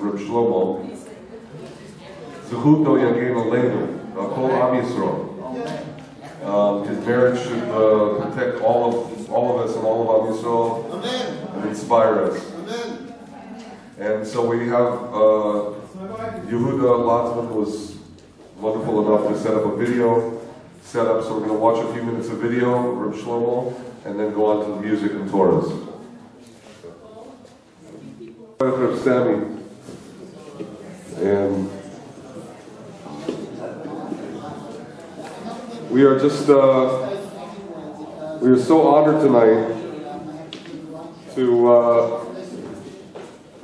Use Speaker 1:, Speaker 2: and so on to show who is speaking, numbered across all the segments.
Speaker 1: Reb Shlomo, Zechuto Yagen Aleinu, Kol Am Yisrael. His marriage should protect all of us and all of Am Yisrael and inspire us. And so we have Yedidya Blanton was wonderful enough to set up a video setup, so we're going to watch a few minutes of video, Reb Shlomo, and then go on to the music and Torahs. Reb Sammy. And we are just, we are so honored tonight to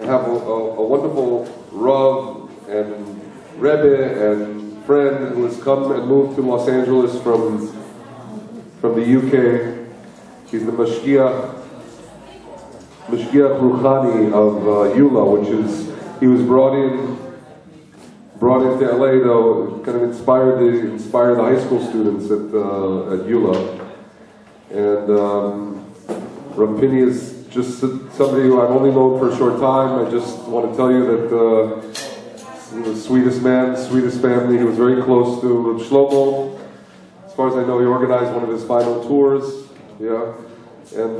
Speaker 1: have a wonderful Rav and Rebbe and friend who has come and moved to Los Angeles from the UK. He's the Mashgiach Ruchani of Eula, which is, he was brought into LA to kind of inspire the high school students at Eula. And Rabbi Pini is just somebody who I've only known for a short time. I just want to tell you that he was the sweetest man, sweetest family. He was very close to Reb Shlomo. As far as I know, he organized one of his final tours. Yeah, and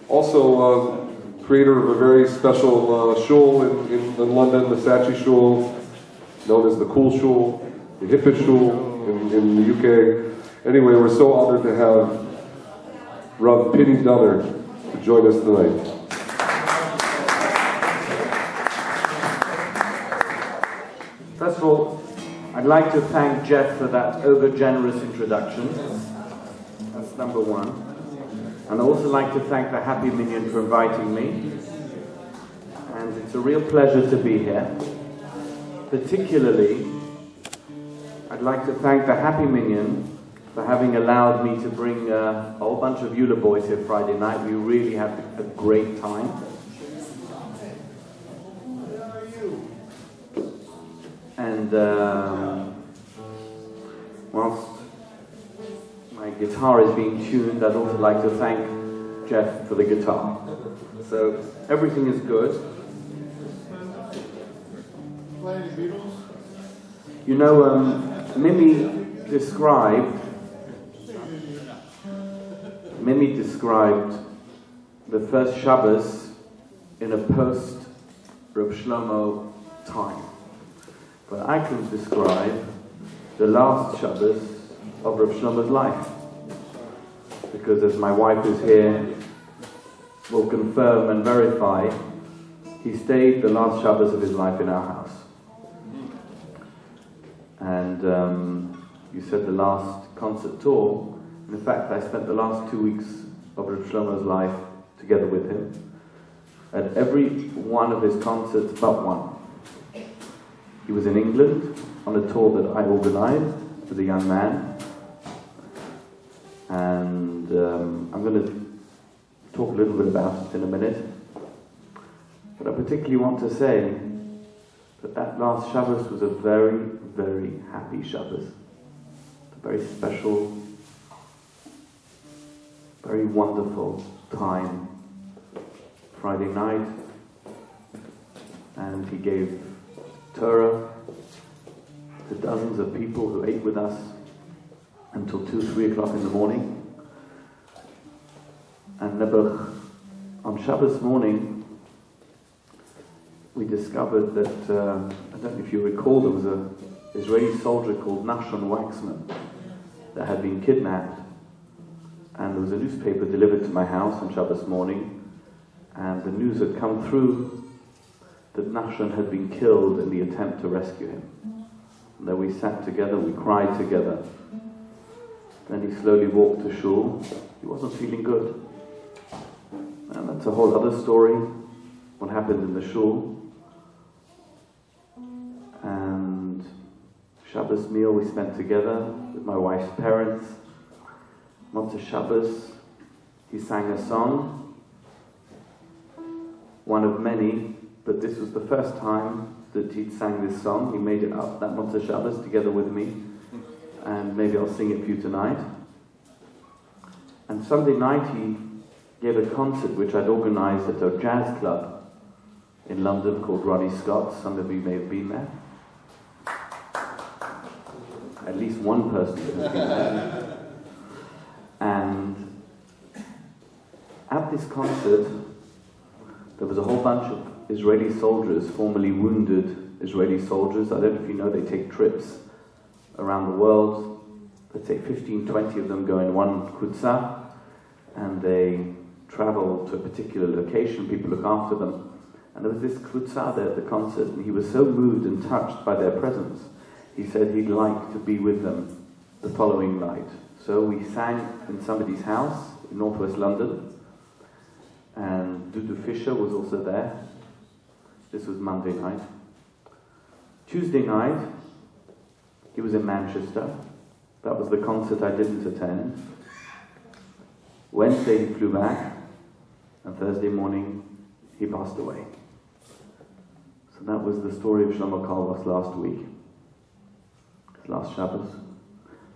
Speaker 1: also creator of a very special shul in London, the Sachi shul, known as the Cool Shul, the hippest shul in the UK. Anyway, we're so honored to have Rabbi Dunner to join us tonight.
Speaker 2: First of all, I'd like to thank Jeff for that over-generous introduction. That's number one. And I'd also like to thank the Happy Minyan for inviting me. And it's a real pleasure to be here. Particularly, I'd like to thank the Happy Minyan for having allowed me to bring a whole bunch of Eula boys here Friday night. We really had a great time. And whilst my guitar is being tuned, I'd also like to thank Jeff for the guitar. So everything is good. You know, Mimi described the first Shabbos in a post-Reb Shlomo time. But I can describe the last Shabbos of Reb Shlomo's life. Because as my wife is here, will confirm and verify, he stayed the last Shabbos of his life in our house. And you said the last concert tour. And in fact, I spent the last 2 weeks of Reb Shlomo's life together with him at every one of his concerts but one. He was in England on a tour that I organized as a young man. And I'm going to talk a little bit about it in a minute. But I particularly want to say that that last Shabbos was a very, very happy Shabbos. A very special, very wonderful time. Friday night. And he gave Torah to dozens of people who ate with us until 2, 3 o'clock in the morning. And on Shabbos morning, we discovered that, I don't know if you recall, there was an Israeli soldier called Nashon Waxman that had been kidnapped. And there was a newspaper delivered to my house on Shabbos morning, and the news had come through that Nashon had been killed in the attempt to rescue him. And then we sat together, we cried together. Then he slowly walked to shul. He wasn't feeling good. And that's a whole other story, what happened in the shul. And Shabbos meal we spent together with my wife's parents. Motzei Shabbos, he sang a song, one of many, but this was the first time that he'd sang this song. He made it up, that Motzei Shabbos, together with me, and maybe I'll sing it for you tonight. And Sunday night he gave a concert which I'd organised at a jazz club in London called Ronnie Scott's. Some of you may have been there. At least one person has been there. And at this concert, there was a whole bunch of Israeli soldiers, formerly wounded Israeli soldiers. I don't know if you know, they take trips around the world. Let's say 15, 20 of them go in one kutza, and they travel to a particular location. People look after them. And there was this kutza there at the concert, and he was so moved and touched by their presence, he said he'd like to be with them the following night. So we sang in somebody's house in northwest London, and Dudu Fisher was also there. This was Monday night. Tuesday night, he was in Manchester. That was the concert I didn't attend. Wednesday he flew back, and Thursday morning he passed away. So that was the story of Shlomo Carlebach's last week, his last Shabbos.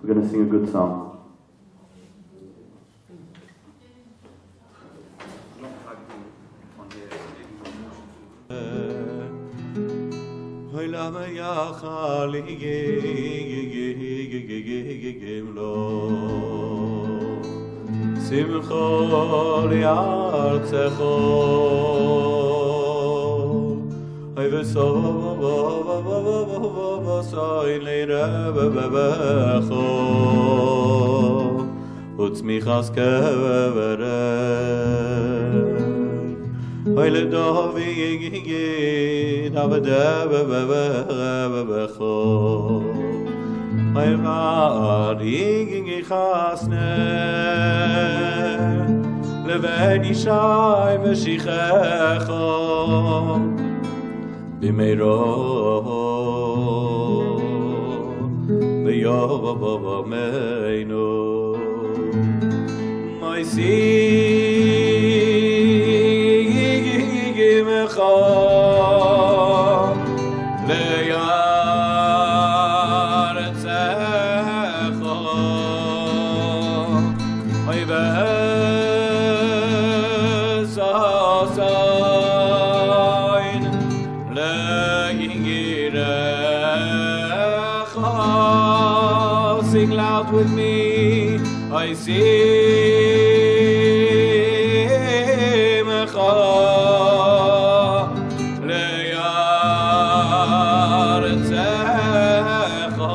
Speaker 2: We're going to sing a good song.
Speaker 3: lama ya khali lo simchol yartzecho ay veso soy leirabecho utzmichas kevere ay le davi avdebebecho ay varigi khasne leveni shay meshichecho bimeiro veyovameinu my sigimcha leyartzecho ay vezazain leyirecha. Sing loud with me. I simcha leyartzecho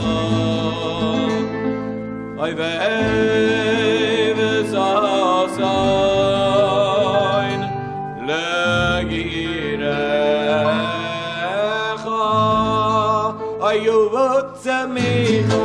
Speaker 3: ay vezazain leyirecha ay yuvotzemicha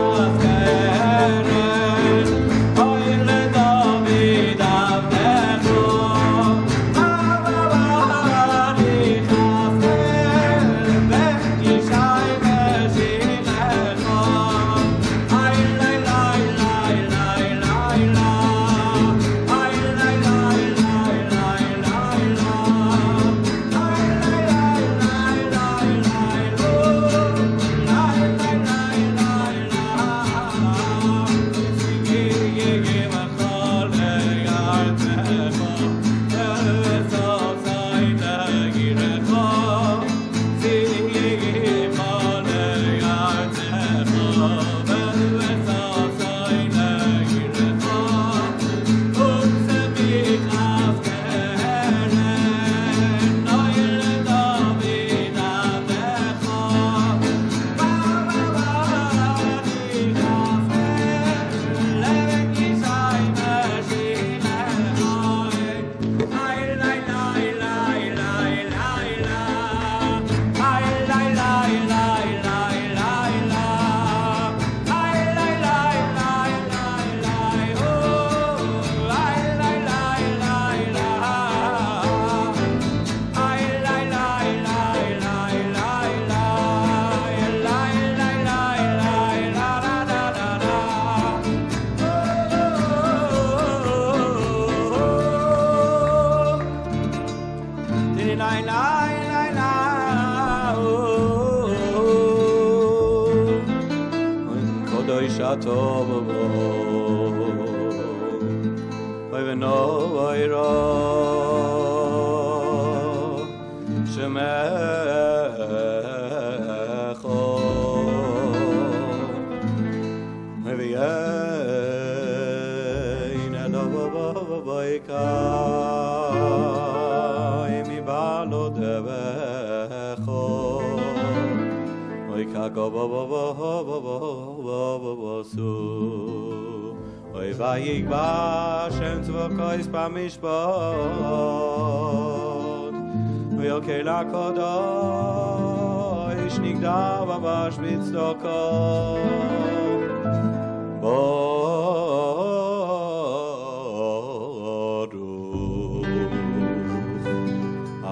Speaker 3: oy shatov oy veno oy ra shemecho oy v'yein elovoy kai mi balo devecho oy kagovovovovovovovosu oy vayigba shem tzvokois b'mishpat oy okela kodosh nigda v'vash b'tzedaka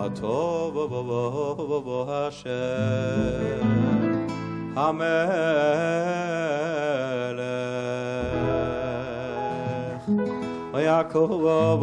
Speaker 3: Atov Hashem Hamelech Yaakov la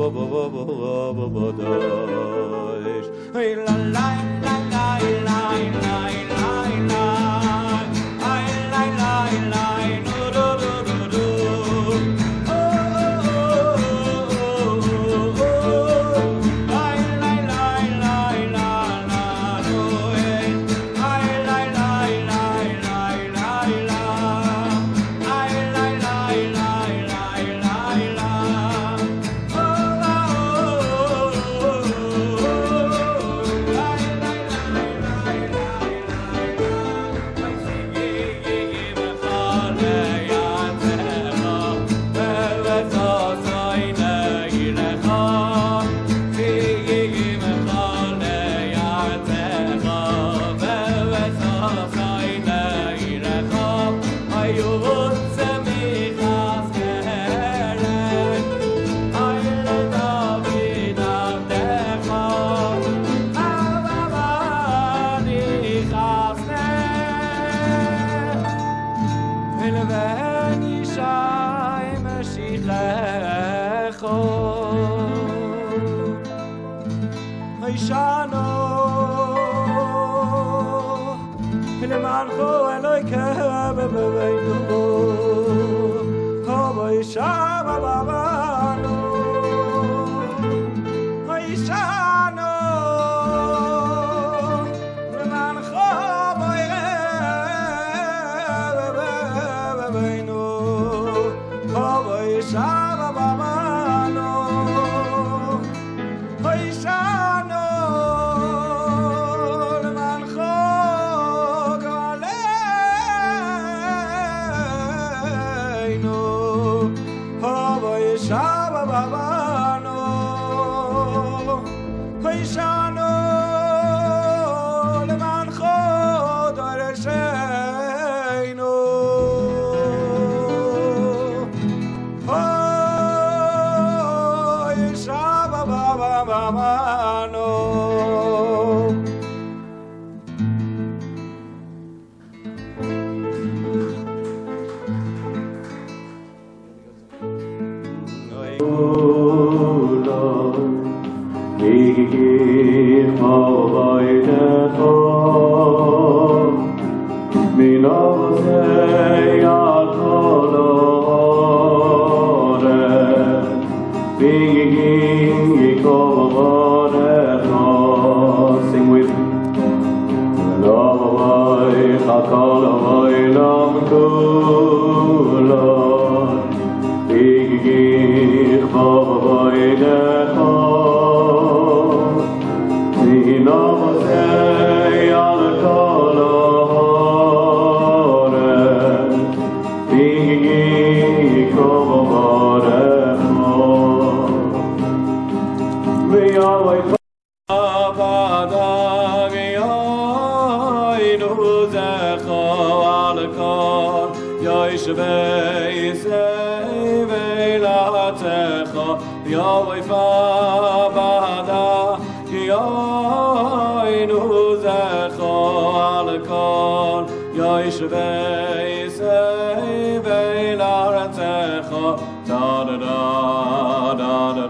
Speaker 3: la la la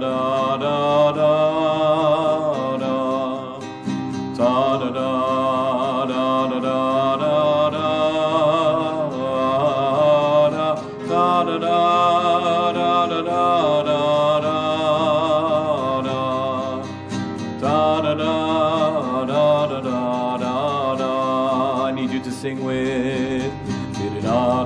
Speaker 3: la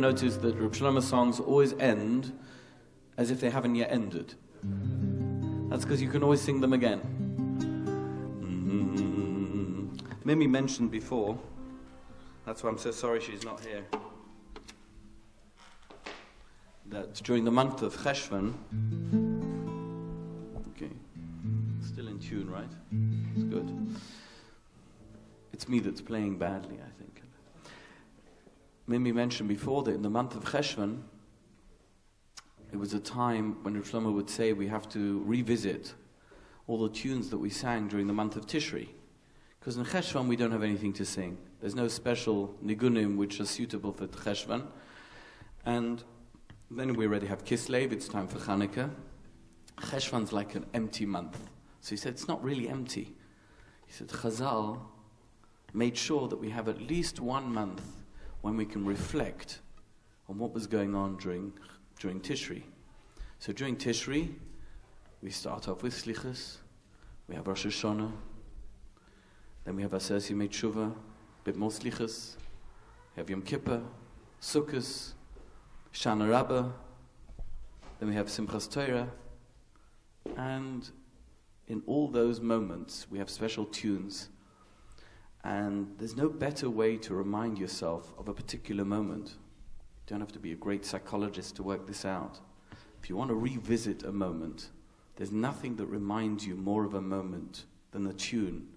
Speaker 2: Notice that Reb Shlomo songs always end as if they haven't yet ended. That's because you can always sing them again. Mimi mentioned before, that's why I'm so sorry she's not here, that during the month of Cheshvan, okay, still in tune, right? It's good. It's me that's playing badly, I think. Mimi mentioned before that in the month of Cheshvan, it was a time when Reb Shlomo would say we have to revisit all the tunes that we sang during the month of Tishri. Because in Cheshvan we don't have anything to sing. There's no special nigunim which are suitable for Cheshvan. And then we already have Kislev, it's time for Chanukah. Cheshvan's like an empty month. So he said, it's not really empty. He said, Chazal made sure that we have at least 1 month when we can reflect on what was going on during Tishri. So during Tishri, we start off with Slichus, we have Rosh Hashanah, then we have Aser Yimei Tshuva, a bit more Slichus, we have Yom Kippur, Sukkos, Shana Rabbah, then we have Simchas Torah, and in all those moments we have special tunes. And there's no better way to remind yourself of a particular moment. You don't have to be a great psychologist to work this out. If you want to revisit a moment, there's nothing that reminds you more of a moment than the tune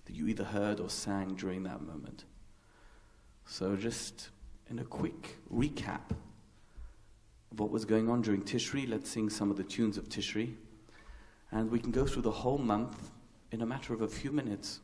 Speaker 2: that you either heard or sang during that moment. So just in a quick recap of what was going on during Tishri, let's sing some of the tunes of Tishri. And we can go through the whole month in a matter of a few minutes.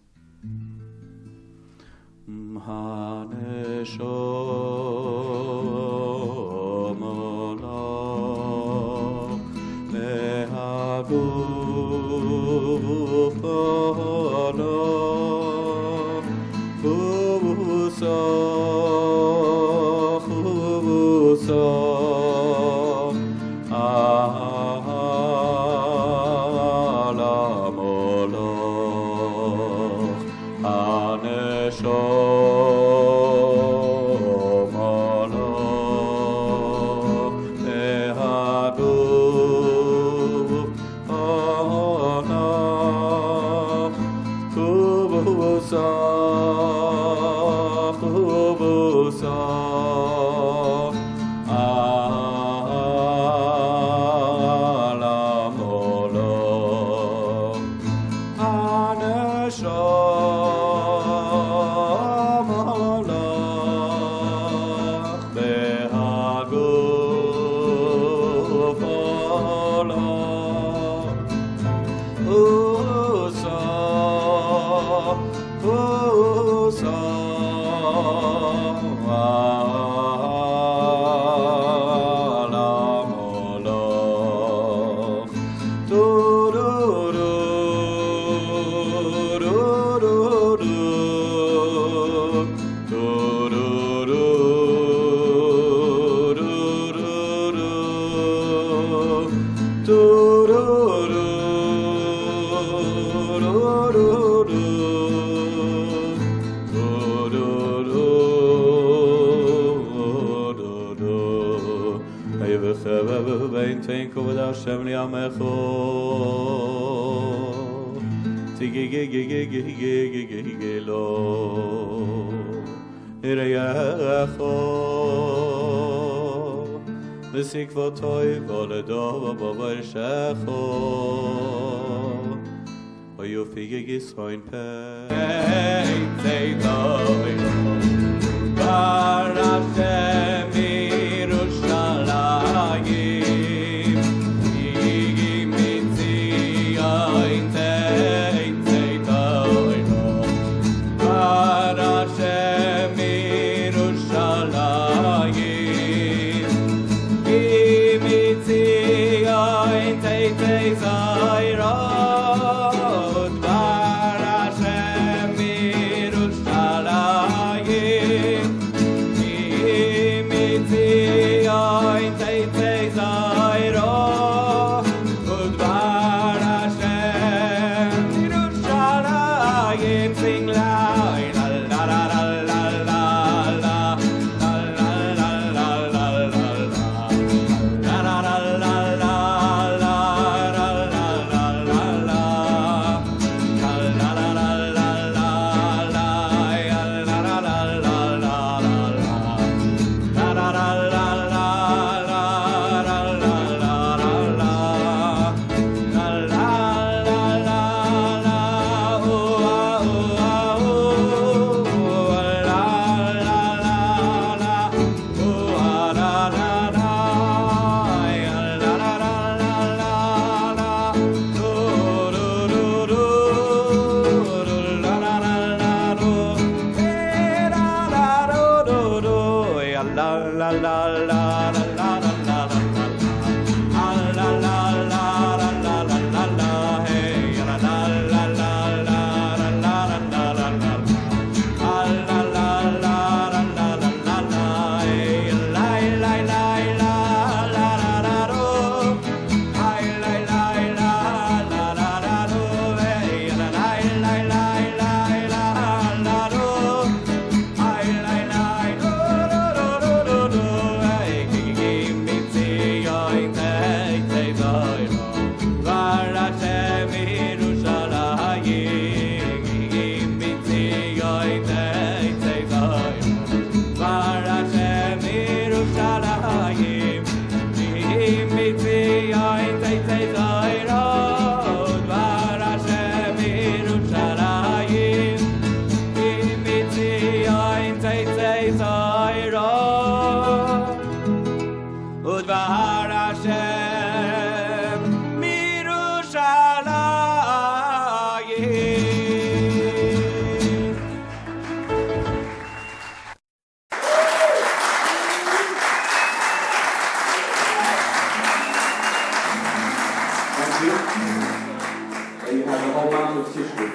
Speaker 2: whole month of Tishri.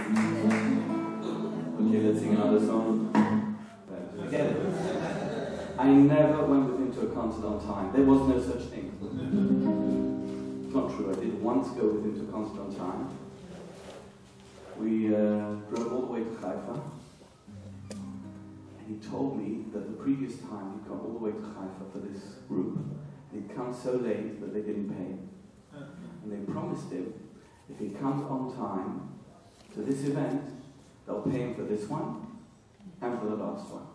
Speaker 2: Okay, let's sing another song. Forget it. I never went with him to a concert on time. There was no such thing. It's not true. I did once go with him to a concert on time. We drove all the way to Haifa. And he told me that the previous time he'd come all the way to Haifa for this group. And he'd come so late that they didn't pay him. And they promised him, if he comes on time to this event, they'll pay him for this one and for the last one.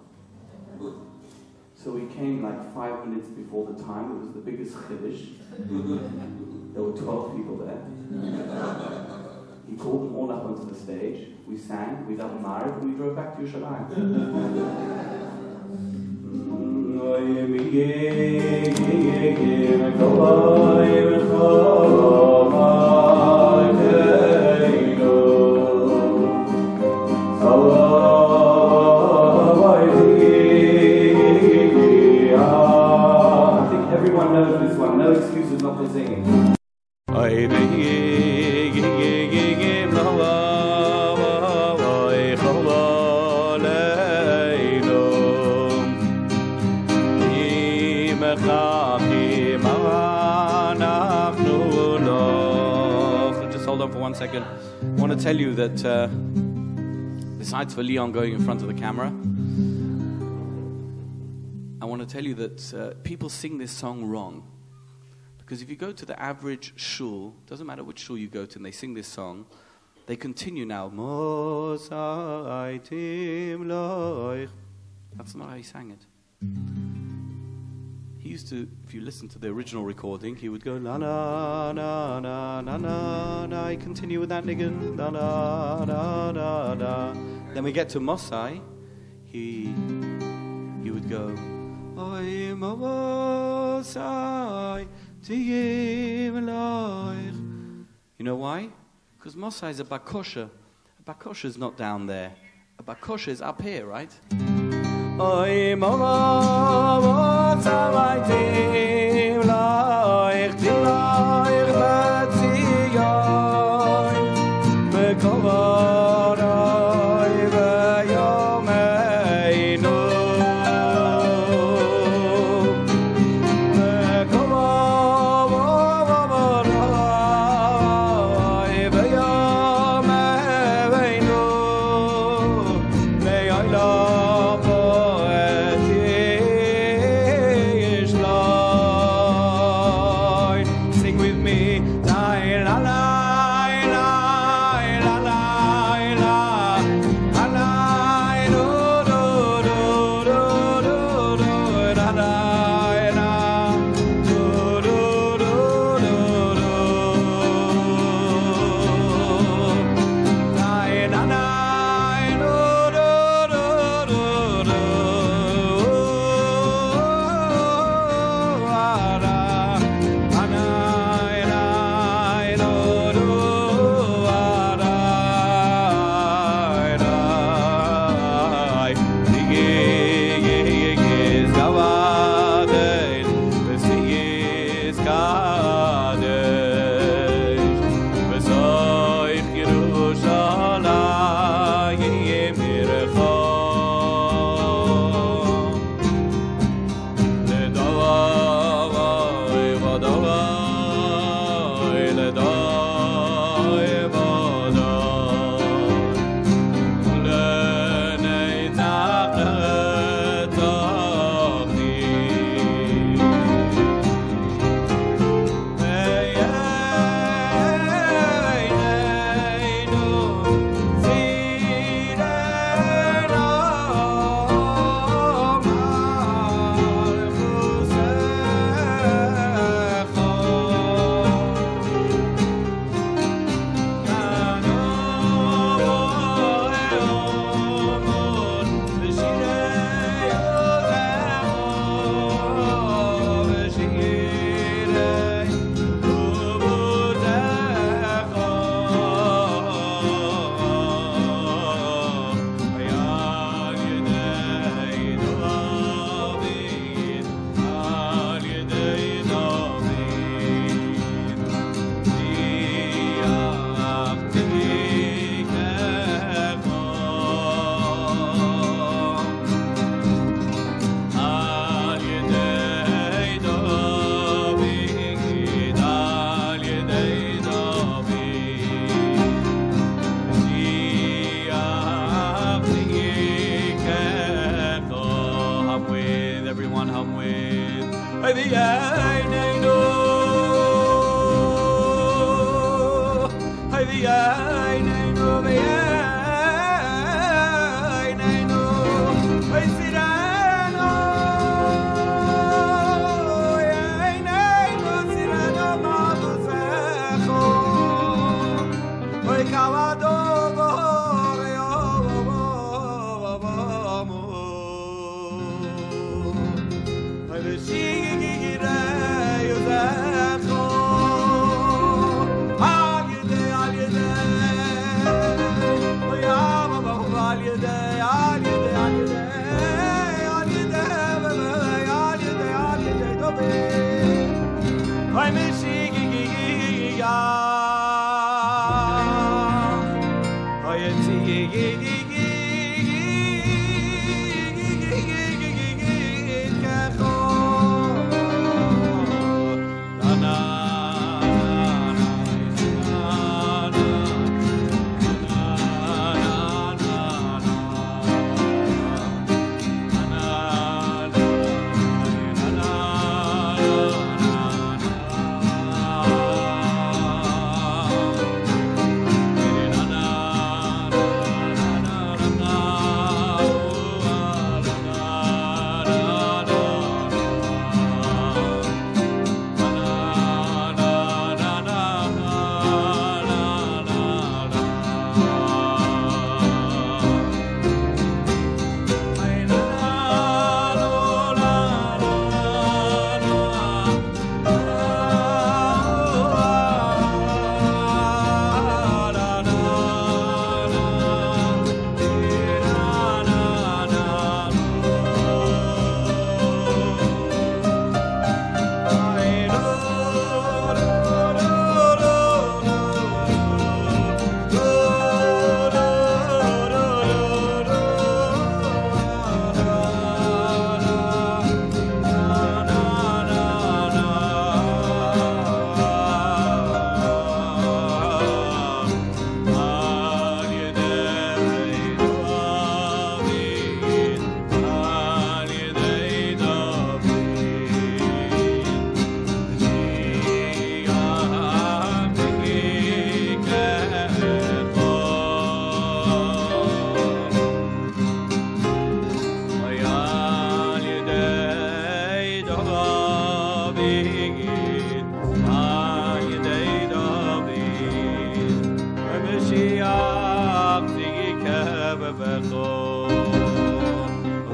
Speaker 2: So we came like 5 minutes before the time. It was the biggest chiddush. There were 12 people there. He called them all up onto the stage. We sang, we done Marv, and we drove back to Yerushalayim. I think everyone knows this one. No excuses not for singing.
Speaker 4: Just hold on for 1 second. I want to tell you that besides for Leon going in front of the camera, I want to tell you that people sing this song wrong. Because if you go to the average shul, doesn't matter which shul you go to, and they sing this song, they continue now. That's not how he sang it. He used to, if you listen to the original recording, he would go la na na na na na na. He continue with that nigun na na na na na. Then we get to Mosai, he would go Oy Mosai. You know why? Because Mosai is a bakosha. A bakosha is not down there. A bakosha is up here, right? Oy Mosai tim laich batzion bekovaray veyomeinu.
Speaker 3: Love.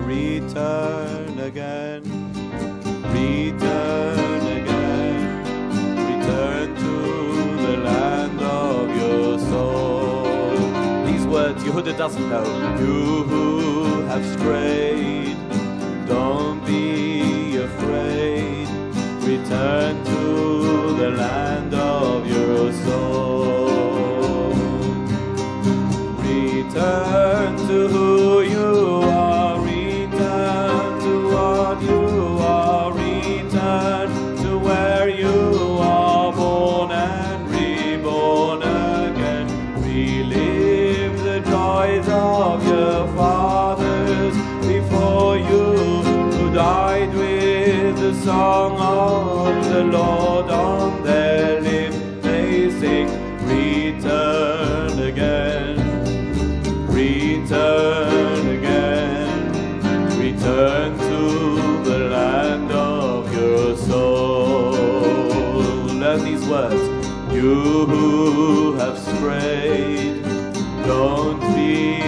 Speaker 3: Return again, return again, return to the land of your soul.
Speaker 2: These words Yehuda doesn't know.
Speaker 3: You who have strayed, don't be afraid. Return to the land of your soul. Return to who you are. Return to what you are. Return to where you are born and reborn again. Relive the joys of your fathers before you, who died with the song of the Lord on their lips. They sing, return again, return again, return to the land of your soul. Learn these words. You who have strayed, don't be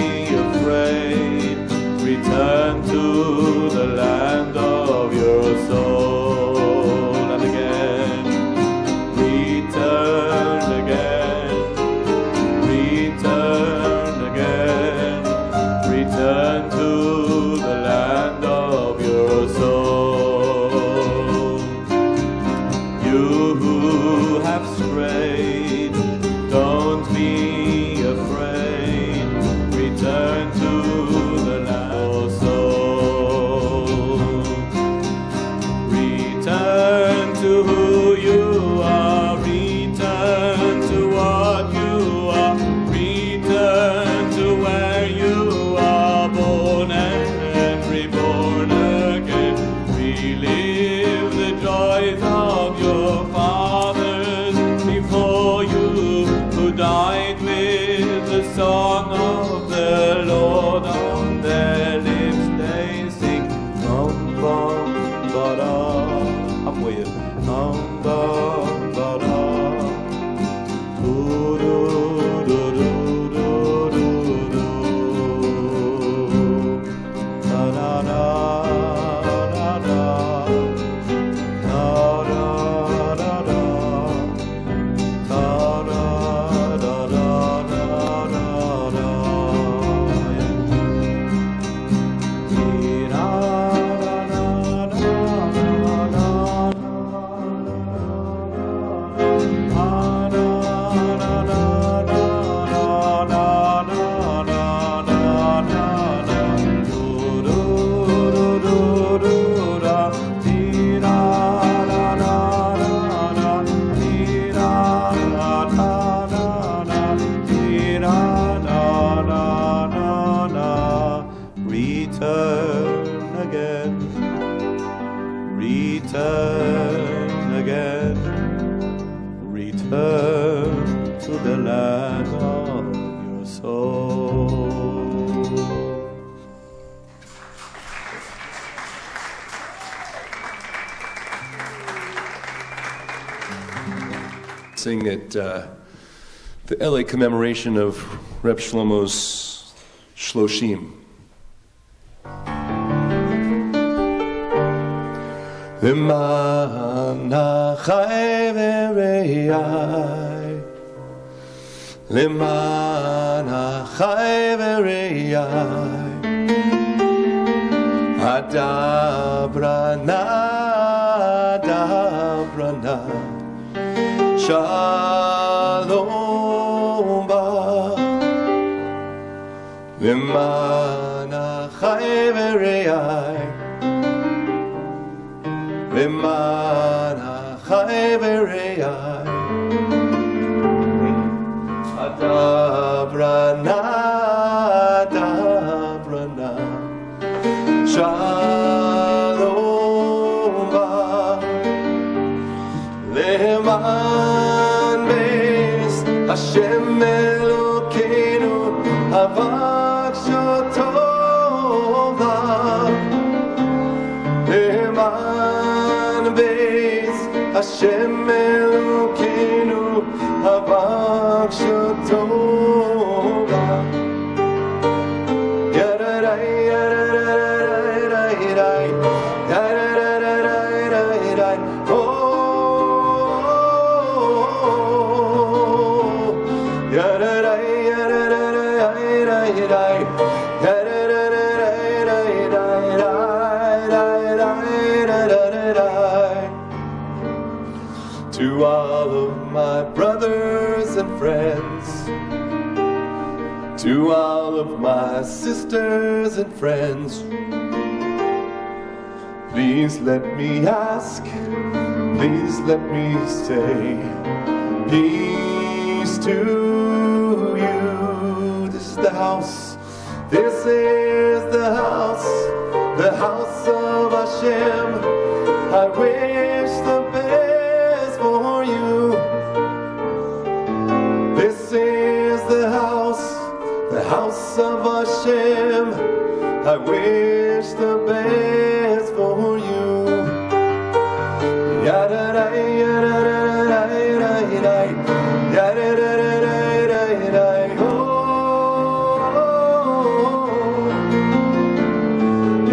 Speaker 3: afraid. Return to the land of your soul. And again, return again, return again, return to the land of your soul. You who have strayed, don't be afraid. Return to the land of your soul. died with the song of the Lord on their lips. They sing, bum bum ba-da. Up with you. Bum bum ba-da.
Speaker 5: At the LA commemoration of Reb Shlomo's Shloshim. Leman hachai v'rei, leman hachai v'rei, adabrana, adabrana. Shalom ba Leman hachai v'rei, Leman hachai v'rei, Adabrana, Adabrana. Shalom ba Leman Hashem Elokeinu Havak Shotova Leman Beis Hashem Elokeinu Havak Shotova Yadarai Yadarai Yadarai Yadarai To all of my brothers and friends, to all of my sisters and friends, please let me ask, please let me say, peace to you. This is the house, this is the house of Hashem. I wish the best for you. This is the house of Hashem. I wish the best for you. Yadarai, yadarai, yadarai, yadarai, yadarai, oh.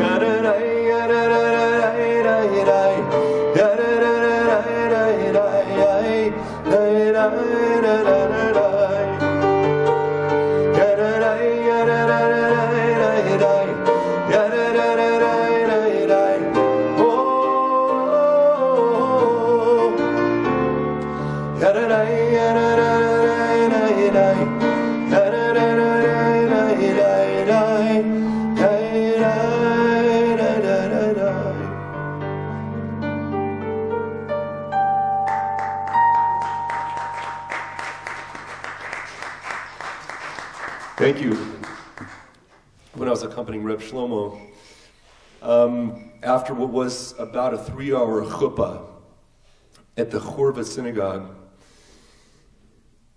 Speaker 5: Yadarai, yadarai, yadarai, yadarai, Thank you. When I was accompanying Reb Shlomo, after what was about a 3-hour chuppah at the Churva synagogue,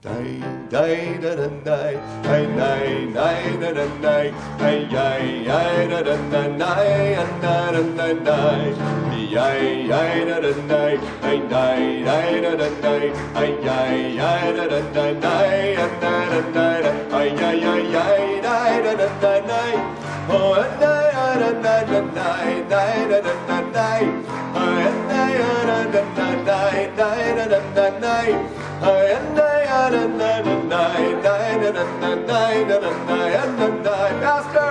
Speaker 5: Dai dai da da dai, dai dai dai da da dai, dai dai dai da da dai, da da da dai, dai dai da da dai, dai dai dai da da dai, dai dai dai da da dai, da da da dai, dai dai dai da da dai, oh da da da dai, dai da da dai, oh da da da dai, dai da da dai, oh da Master!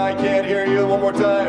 Speaker 5: I can't hear you. One more time.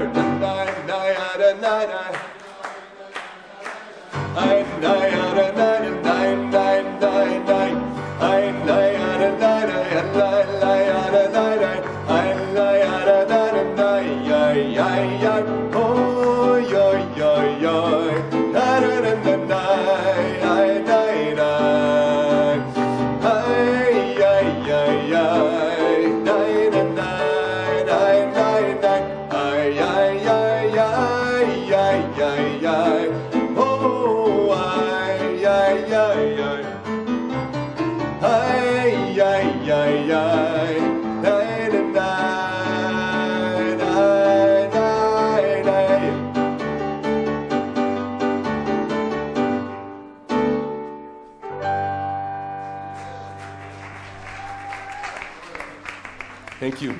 Speaker 5: Thank you.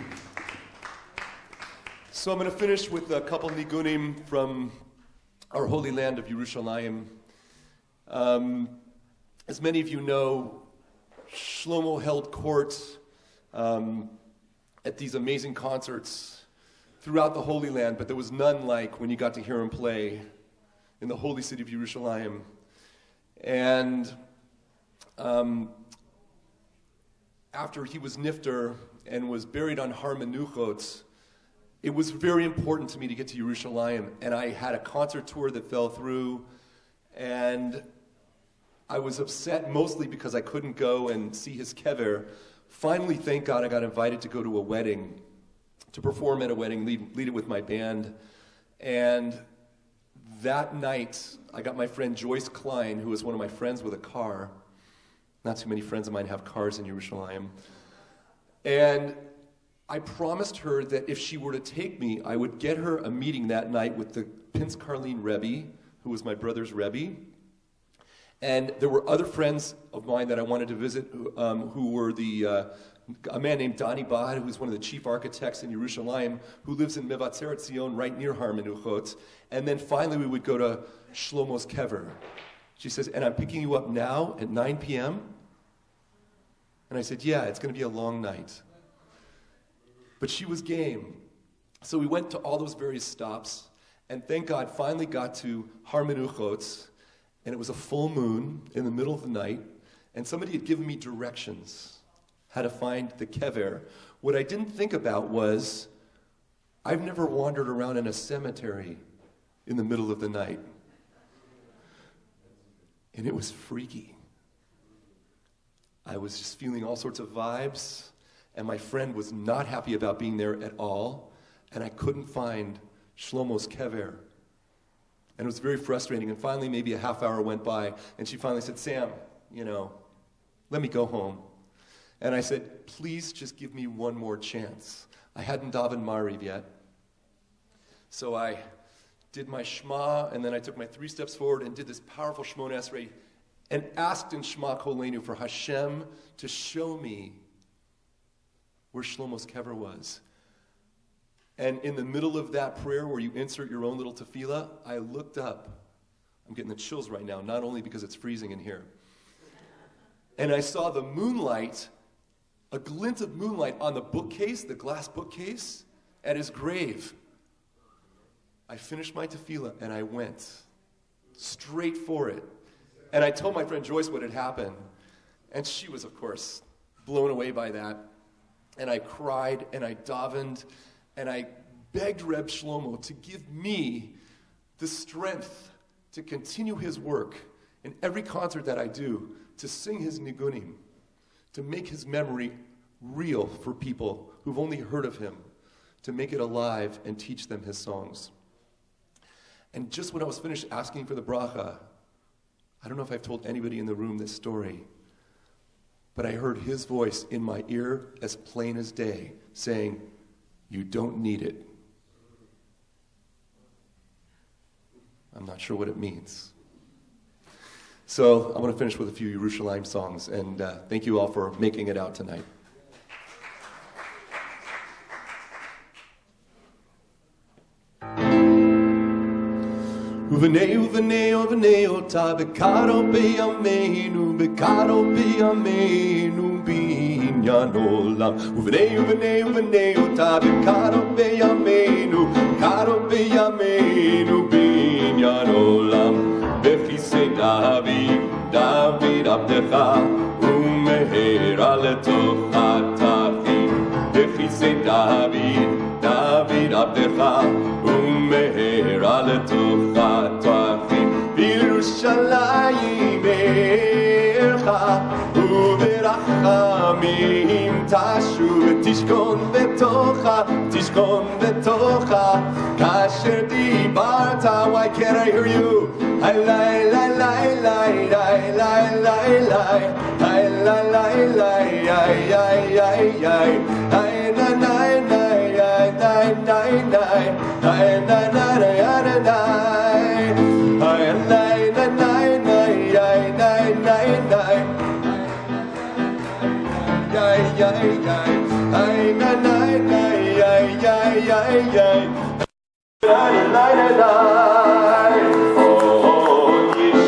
Speaker 5: So I'm going to finish with a couple nigunim from our holy land of Yerushalayim. As many of you know, Shlomo held court at these amazing concerts throughout the Holy Land, but there was none like when you got to hear him play in the holy city of Yerushalayim. And after he was nifter and was buried on Har Menuchot, it was very important to me to get to Yerushalayim, and I had a concert tour that fell through, and I was upset mostly because I couldn't go and see his kever. Finally, thank God, I got invited to go to a wedding, to perform at a wedding, lead it with my band. And that night, I got my friend Joyce Klein, who was one of my friends with a car. Not too many friends of mine have cars in Yerushalayim. And I promised her that if she were to take me, I would get her a meeting that night with the Pinsk Karlin Rebbe, who was my brother's Rebbe. And there were other friends of mine that I wanted to visit who were a man named Dani Bahad, who's one of the chief architects in Yerushalayim, who lives in Mevatzeret Zion, right near Har Menuchot. And then finally we would go to Shlomo's kever. She says, and I'm picking you up now at 9 p.m.? And I said, yeah, it's going to be a long night. But she was game. So we went to all those various stops, and thank God finally got to Har Menuchot, and it was a full moon in the middle of the night, and somebody had given me directions how to find the kever. What I didn't think about was, I've never wandered around in a cemetery in the middle of the night. And it was freaky. I was just feeling all sorts of vibes, and my friend was not happy about being there at all, and I couldn't find Shlomo's kever. And it was very frustrating, and finally maybe a half hour went by, and she finally said, Sam, let me go home. And I said, please just give me one more chance. I hadn't davened Mariv yet. So I did my Shema, and then I took my 3 steps forward and did this powerful Shmona Esrei, and asked in Shema Kolenu for Hashem to show me where Shlomo's kever was. And in the middle of that prayer where you insert your own little tefillah, I looked up. I'm getting the chills right now, not only because it's freezing in here. And I saw the moonlight, a glint of moonlight on the bookcase, the glass bookcase, at his grave. I finished my tefillah and I went straight for it. And I told my friend Joyce what had happened. And she was, of course, blown away by that. And I cried and I davened and I begged Reb Shlomo to give me the strength to continue his work in every concert that I do, to sing his nigunim, to make his memory real for people who've only heard of him, to make it alive and teach them his songs. And just when I was finished asking for the bracha, I don't know if I've told anybody in the room this story, but I heard his voice in my ear as plain as day saying, "You don't need it." I'm not sure what it means. So I'm going to finish with a few Yerushalayim songs, and thank you all for making it out tonight. Uvenei, uvenei, uvenei, ota bekaro b'yameinu, bekaro b'yameinu, binyan olam. Uvenei, uvenei, uvenei, ota bekaro b'yameinu, bekaro b'yameinu, binyan olam. Bechise David, David abdecha, umehera letoch hatachim. Bechise David, David abdecha, umehera letoch hatachim. Yerushalayim ercha, uberachamim tashuv, tishkon betocha, tishkon betocha. Kasher dibarta, why can't I hear you? Hi lai lai lai lai lai lai lai lai, hi lai lai lai ai ai ai ai, hi na na na ai na na na, hi na na na na na, hi lai na na na ai na na na, ai ai ai, hi na na na ai ai ai ai, la la la la.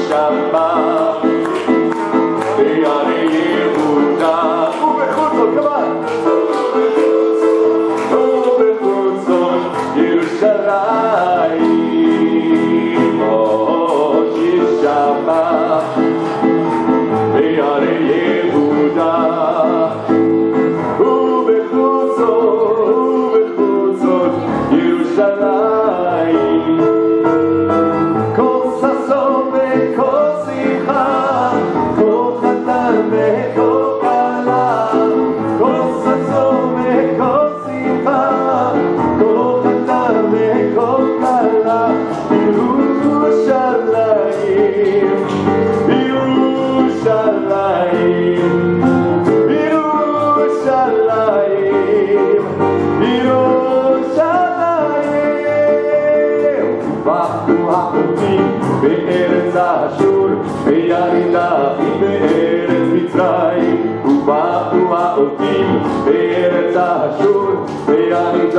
Speaker 5: Shama, Yare Yehuda, Ubechutzo, come on, Ubechutzo, Yerushalayim, oh, Shama, Yare Yehuda, Ubechutzo, Ubechutzo, Yerushalayim. בארץ האשור, וירידתי בארץ מצרים, ובאו האותים בארץ האשור, וירידתי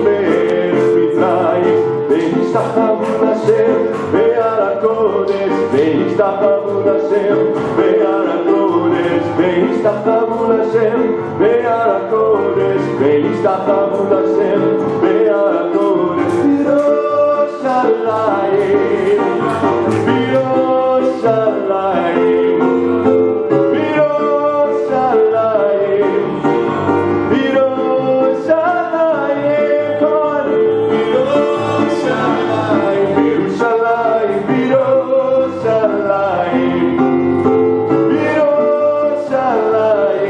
Speaker 5: בארץ מצרים, והשתחוו לשם בהר הקודש, והשתחוו לשם בהר הקודש, והשתחוו לשם בהר הקודש, והשתחוו לשם בהר הקודש. Yerushalayim, Yerushalayim, Yerushalayim, Yerushalayim, come on, Yerushalayim, Yerushalayim, Yerushalayim, Yerushalayim, Yerushalayim.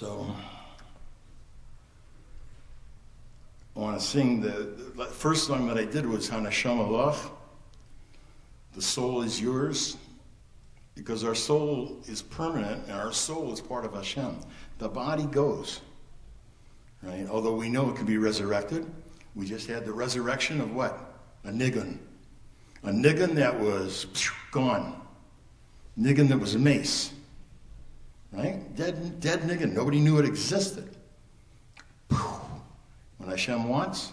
Speaker 6: So I want to sing the first song that I did was Hanasham Alach. The soul is yours, because our soul is permanent and our soul is part of Hashem. The body goes, right? Although we know it can be resurrected, we just had the resurrection of what? A nigun. A nigun that was gone. Nigun that was a mace. Right? Dead nigun. Nobody knew it existed. When Hashem wants,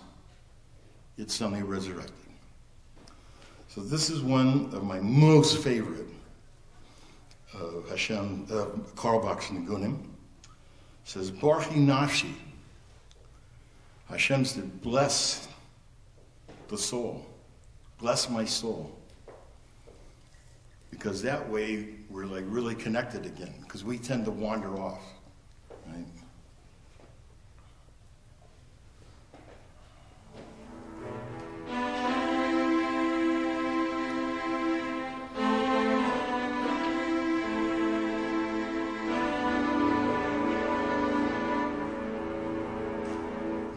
Speaker 6: it's suddenly resurrected. So this is one of my most favorite Carlebach Nigun. It says, Barchi Nafshi. Hashem said, bless the soul. Bless my soul. Because that way we're like really connected again. Because we tend to wander off. Right?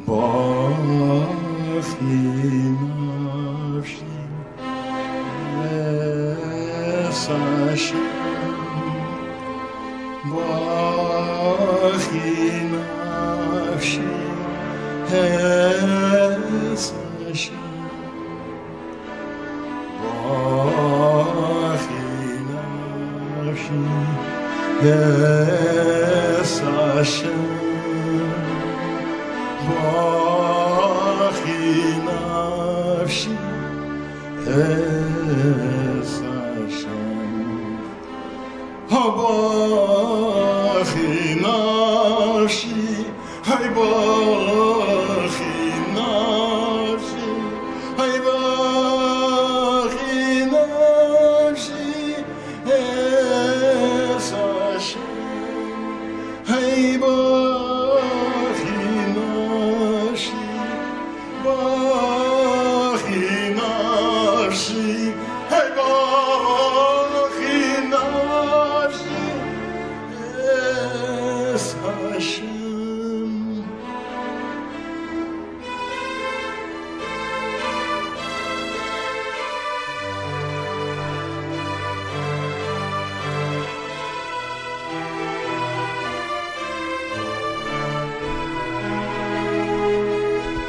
Speaker 6: Barchi Nafshi es Hashem. Barchi Nafshi es Hashem. Barchi Nafshi es Hashem. Barchi Nafshi es Hashem. Barchi Nafshi, Barchi Nafshi, Barchi Nafshi es Hashem.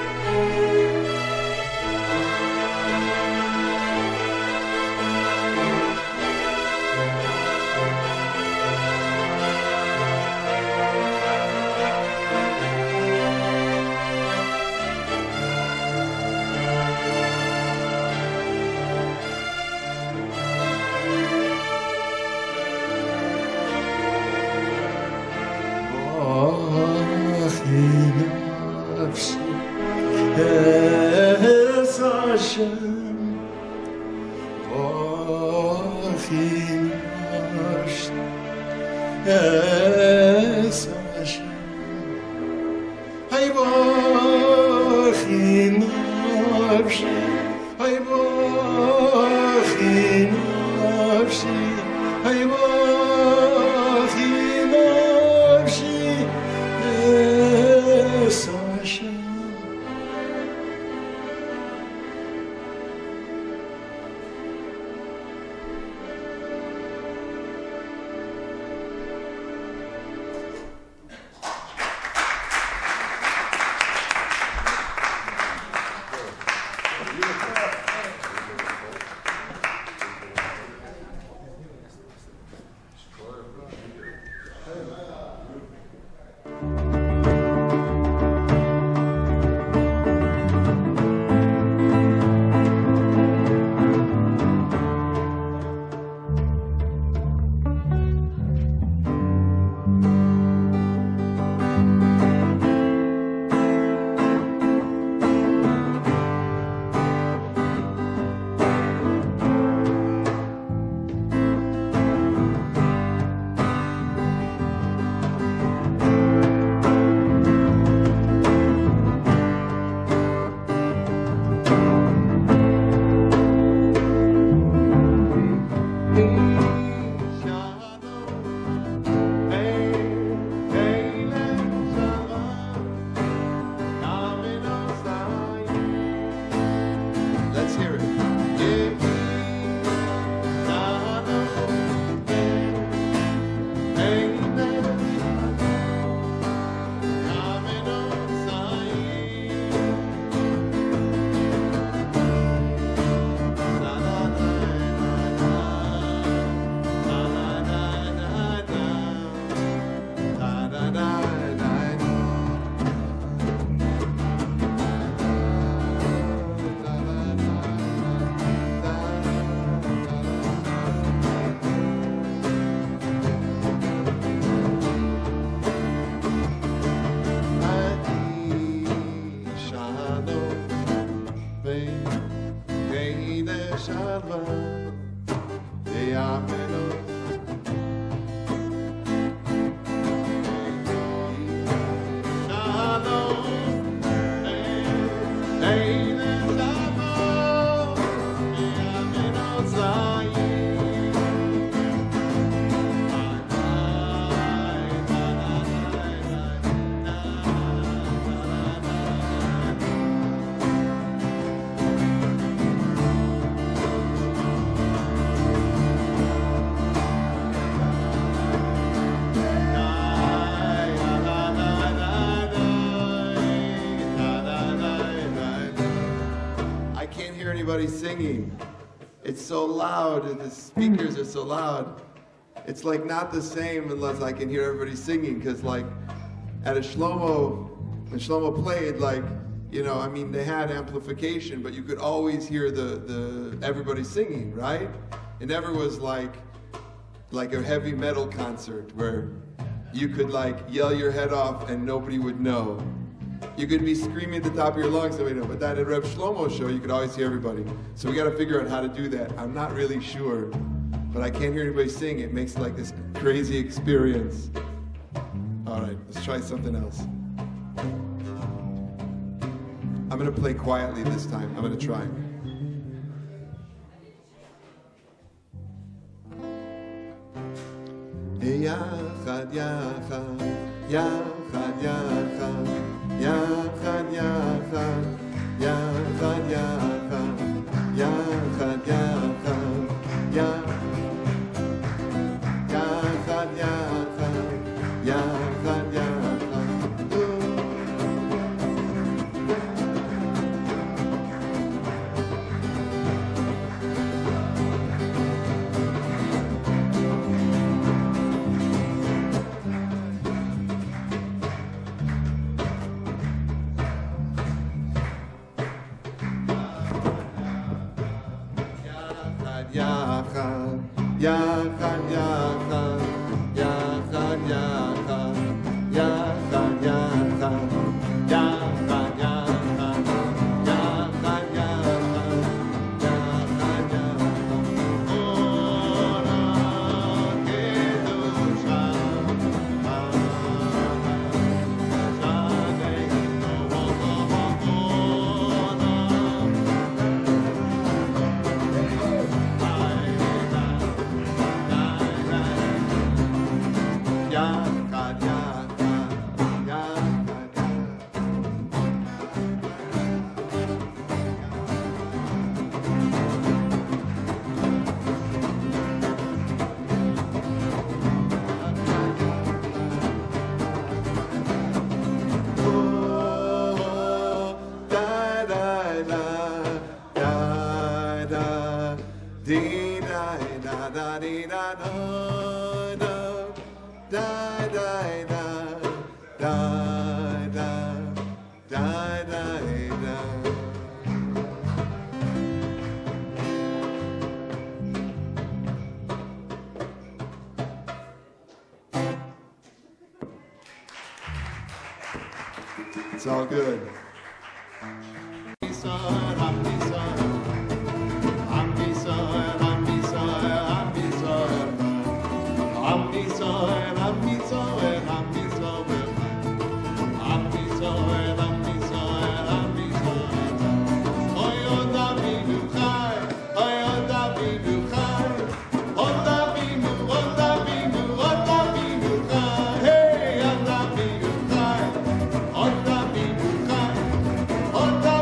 Speaker 6: Barchi Nafshi, Barchi Nafshi es Hashem.
Speaker 7: everybody singing. It's so loud, and the speakers are so loud. It's like not the same unless I can hear everybody singing, because like at a Shlomo, when Shlomo played, like, you know, I mean, they had amplification, but you could always hear the everybody singing, right? It never was like a heavy metal concert where you could like yell your head off and nobody would know. You could be screaming at the top of your lungs, nobody would know. But that at Reb Shlomo's show, you could always hear everybody. So we got to figure out how to do that. I'm not really sure, but I can't hear anybody sing. It makes like this crazy experience. All right, let's try something else. I'm going to play quietly this time. I'm going to try. Yachad, yachad, yachad, yachad, yachad, yachad, yachad, yachad, yachad, yachad, yachad, yachad, yachad, yachad. Yachad, yachad, yachad, yachad, yachad, yachad, yachad, yachad, yachad, yachad, yachad, yachad, Ora kedusha, It's all good.
Speaker 8: Ota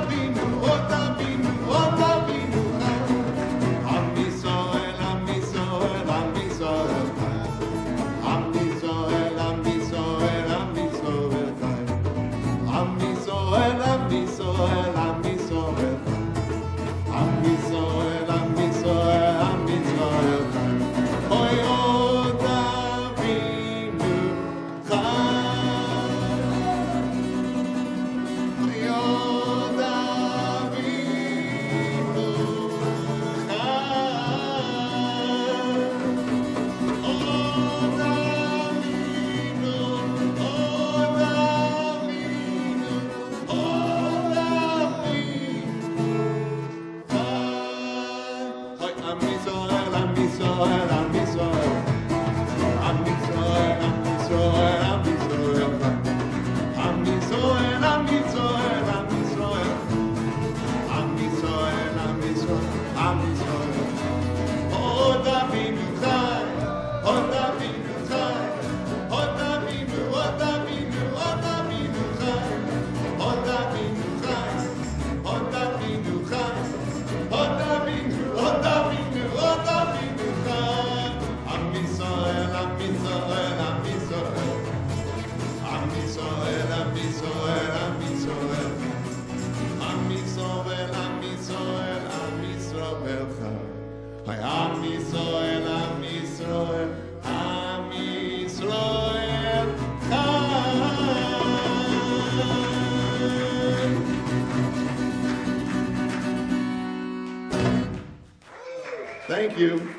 Speaker 7: Thank you.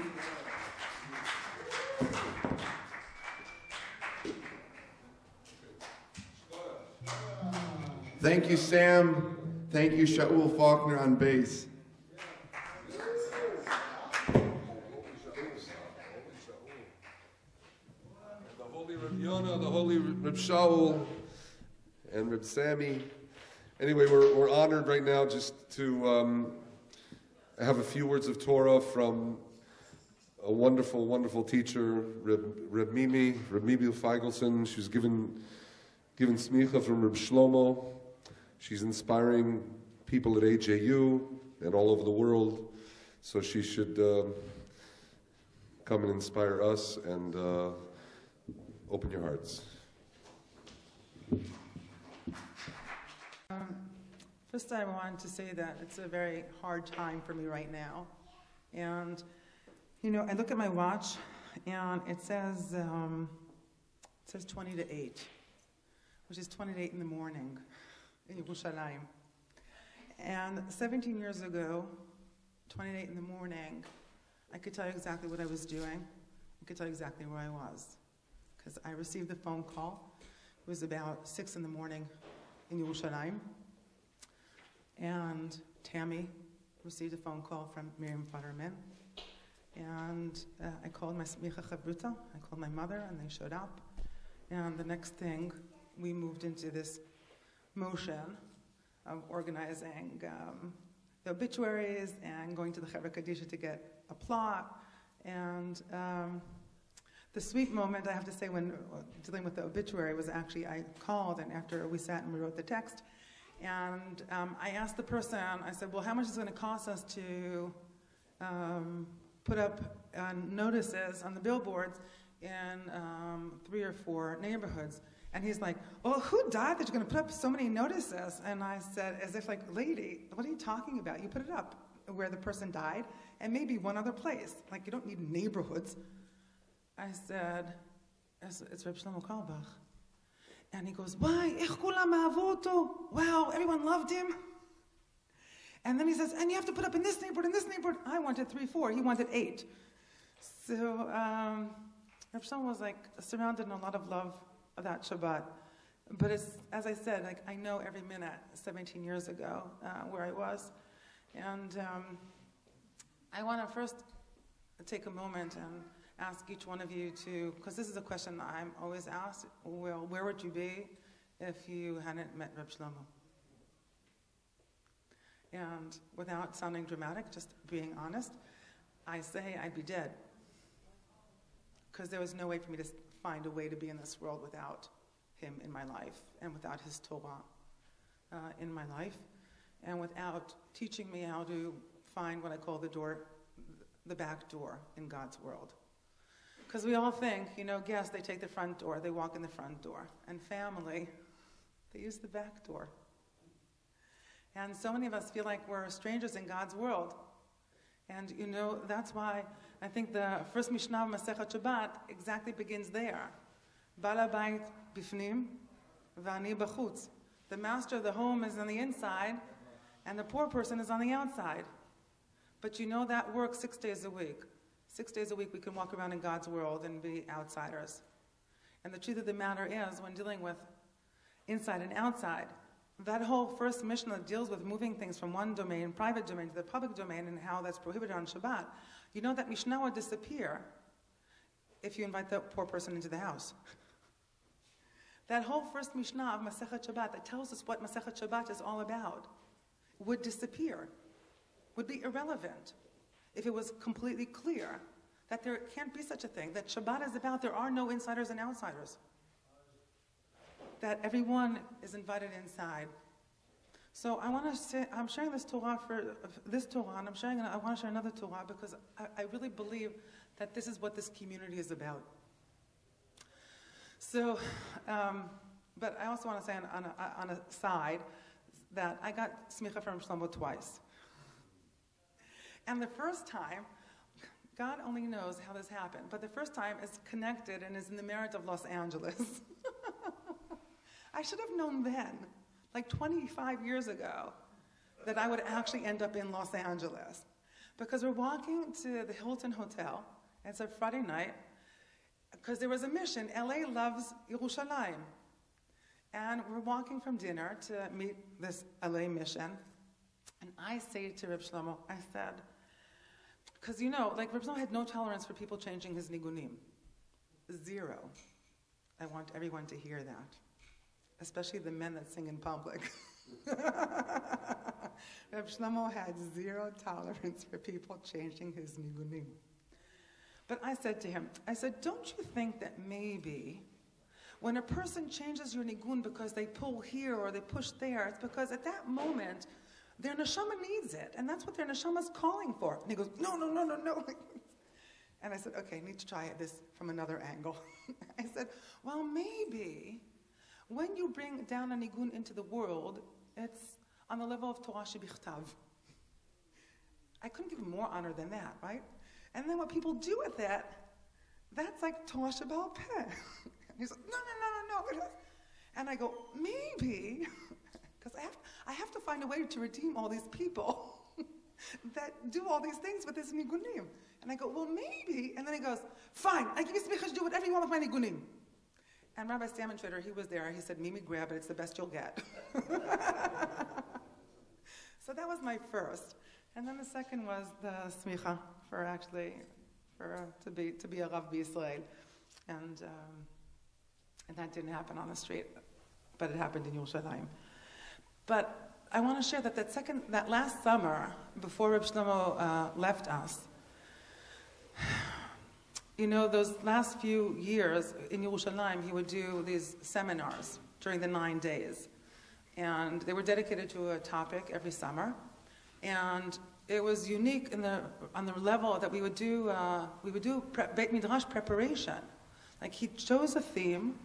Speaker 7: Thank you, Sam. Thank you, Shaul Falkner on bass.
Speaker 1: The holy Rabbi Yonah, the holy Reb Shaul, and Reb Sammy. Anyway, we're honored right now just to have a few words of Torah from a wonderful, wonderful teacher, Reb Mimi Feigelson. She's given smicha from Reb Shlomo. She's inspiring people at AJU and all over the world. So she should come and inspire us and open your hearts.
Speaker 8: First, I want to say that it's a very hard time for me right now. And, you know, I look at my watch, and it says 20 to 8, which is 20 to 8 in the morning in Yerushalayim. And 17 years ago, 20 to 8 in the morning, I could tell you exactly what I was doing. I could tell you exactly where I was. Because I received a phone call. It was about 6 in the morning in Yerushalayim. And Tammy received a phone call from Miriam Futterman. And I called my smicha chavruta, I called my mother, and they showed up. And the next thing, we moved into this motion of organizing the obituaries and going to the Chevra Kadisha to get a plot. And the sweet moment, I have to say, when dealing with the obituary was actually I called, and after we sat and we wrote the text, and I asked the person, I said, well, how much is it going to cost us to put up notices on the billboards in 3 or 4 neighborhoods? And he's like, oh, who died that you're going to put up so many notices? And I said, as if like, lady, what are you talking about? You put it up where the person died and maybe one other place. Like, you don't need neighborhoods. I said, it's Reb Shlomo Carlebach. And he goes, why? Wow, everyone loved him. And then he says, and you have to put up in this neighborhood, in this neighborhood. I wanted 3, 4. He wanted 8. So Reb Shlomo was like surrounded in a lot of love of that Shabbat. But it's, as I said, like I know every minute, 17 years ago, where I was. And I want to first take a moment and ask each one of you to, because this is a question that I'm always asked, well, where would you be if you hadn't met Reb Shlomo? And without sounding dramatic, just being honest, I say I'd be dead. Because there was no way for me to find a way to be in this world without him in my life, and without his Torah in my life, and without teaching me how to find what I call the door, the back door in God's world. Because we all think, you know, guests, they take the front door, they walk in the front door. And family, they use the back door. And so many of us feel like we're strangers in God's world. And, you know, that's why I think the first Mishnah of Masechet Shabbat exactly begins there. Bal habayit bifnim, v'ani b'chutz. The master of the home is on the inside, and the poor person is on the outside. But you know that works 6 days a week. 6 days a week we can walk around in God's world and be outsiders. And the truth of the matter is, when dealing with inside and outside, that whole first Mishnah deals with moving things from one domain, private domain, to the public domain, and how that's prohibited on Shabbat. You know that Mishnah would disappear if you invite the poor person into the house. That whole first Mishnah of Masechet Shabbat that tells us what Masechet Shabbat is all about would disappear, would be irrelevant, if it was completely clear that there can't be such a thing, that Shabbat is about there are no insiders and outsiders, that everyone is invited inside. So I want to say, I'm sharing this Torah for this Torah, and I want to share another Torah because I really believe that this is what this community is about. So, but I also want to say on a side that I got smicha from Shlomo twice. And the first time, God only knows how this happened, but the first time is connected and is in the merit of Los Angeles. I should have known then, like 25 years ago, that I would actually end up in Los Angeles. Because we're walking to the Hilton Hotel, and it's a Friday night, because there was a mission. LA loves Yerushalayim. And we're walking from dinner to meet this LA mission. And I say to Reb Shlomo, I said, because like Reb Shlomo had no tolerance for people changing his nigunim. Zero. I want everyone to hear that. Especially the men that sing in public. Reb Shlomo had zero tolerance for people changing his nigunim. But I said to him, don't you think that maybe when a person changes your nigun because they pull here or they push there, it's because at that moment, their neshama needs it, and that's what their neshama is calling for. And he goes, no. And I said, okay, I need to try this from another angle. I said, well, maybe when you bring down a nigun into the world, it's on the level of Torah shebichtav. I couldn't give him more honor than that, right? And then what people do with that, that's like Torah shebal peh. He's like, no. And I go, maybe, because I have to find a way to redeem all these people that do all these things with this nigunim. And I go, well, maybe. And then he goes, fine, I give you smicha to do whatever you want with my nigunim. And Rabbi Sam Glaser, he was there. He said, Mimi, grab it. It's the best you'll get. So that was my first. And then the second was the smicha to be a Rav B'Yisrael. And that didn't happen on the street, but it happened in Yerushalayim. But I want to share that last summer, before Reb Shlomo left us, those last few years in Yerushalayim, he would do these seminars during the 9 days. And they were dedicated to a topic every summer. And it was unique on the level that we would do Beit Midrash preparation. Like he chose a theme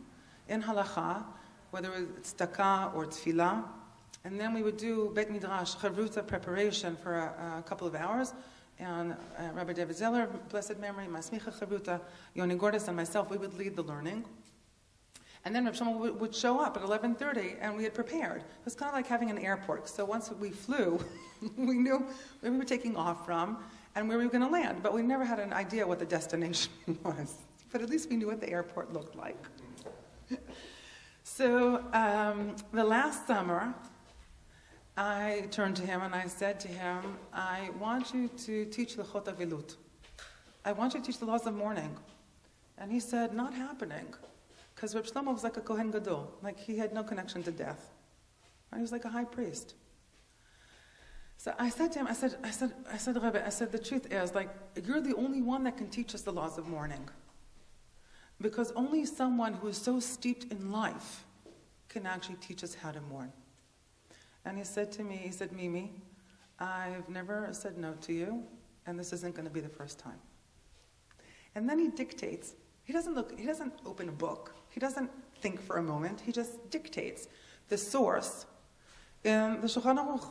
Speaker 8: in halacha, whether it was tzedakah or tefillah, and then we would do Beit Midrash chavruta preparation for a couple of hours, and Rabbi David Zeller, blessed memory, Masmicha chavruta, Yoni Gordis, and myself, we would lead the learning. And then Reb Shlomo would show up at 11:30, and we had prepared. It was kind of like having an airport. So once we flew, we knew where we were taking off from and where we were going to land, but we never had an idea what the destination was. But at least we knew what the airport looked like. So the last summer, I turned to him and I said to him, I want you to teach L'chot Avilut. I want you to teach the laws of mourning. And he said, not happening. Because Reb Shlomo was like a Kohen Gadol. Like he had no connection to death. He was like a high priest. So I said to him, I said, Rebbe, the truth is, like, you're the only one that can teach us the laws of mourning. Because only someone who is so steeped in life can actually teach us how to mourn. And he said to me, Mimi, I've never said no to you, and this isn't going to be the first time. And then he dictates. He doesn't open a book. He doesn't think for a moment. He just dictates the source in the Shulchan Aruch.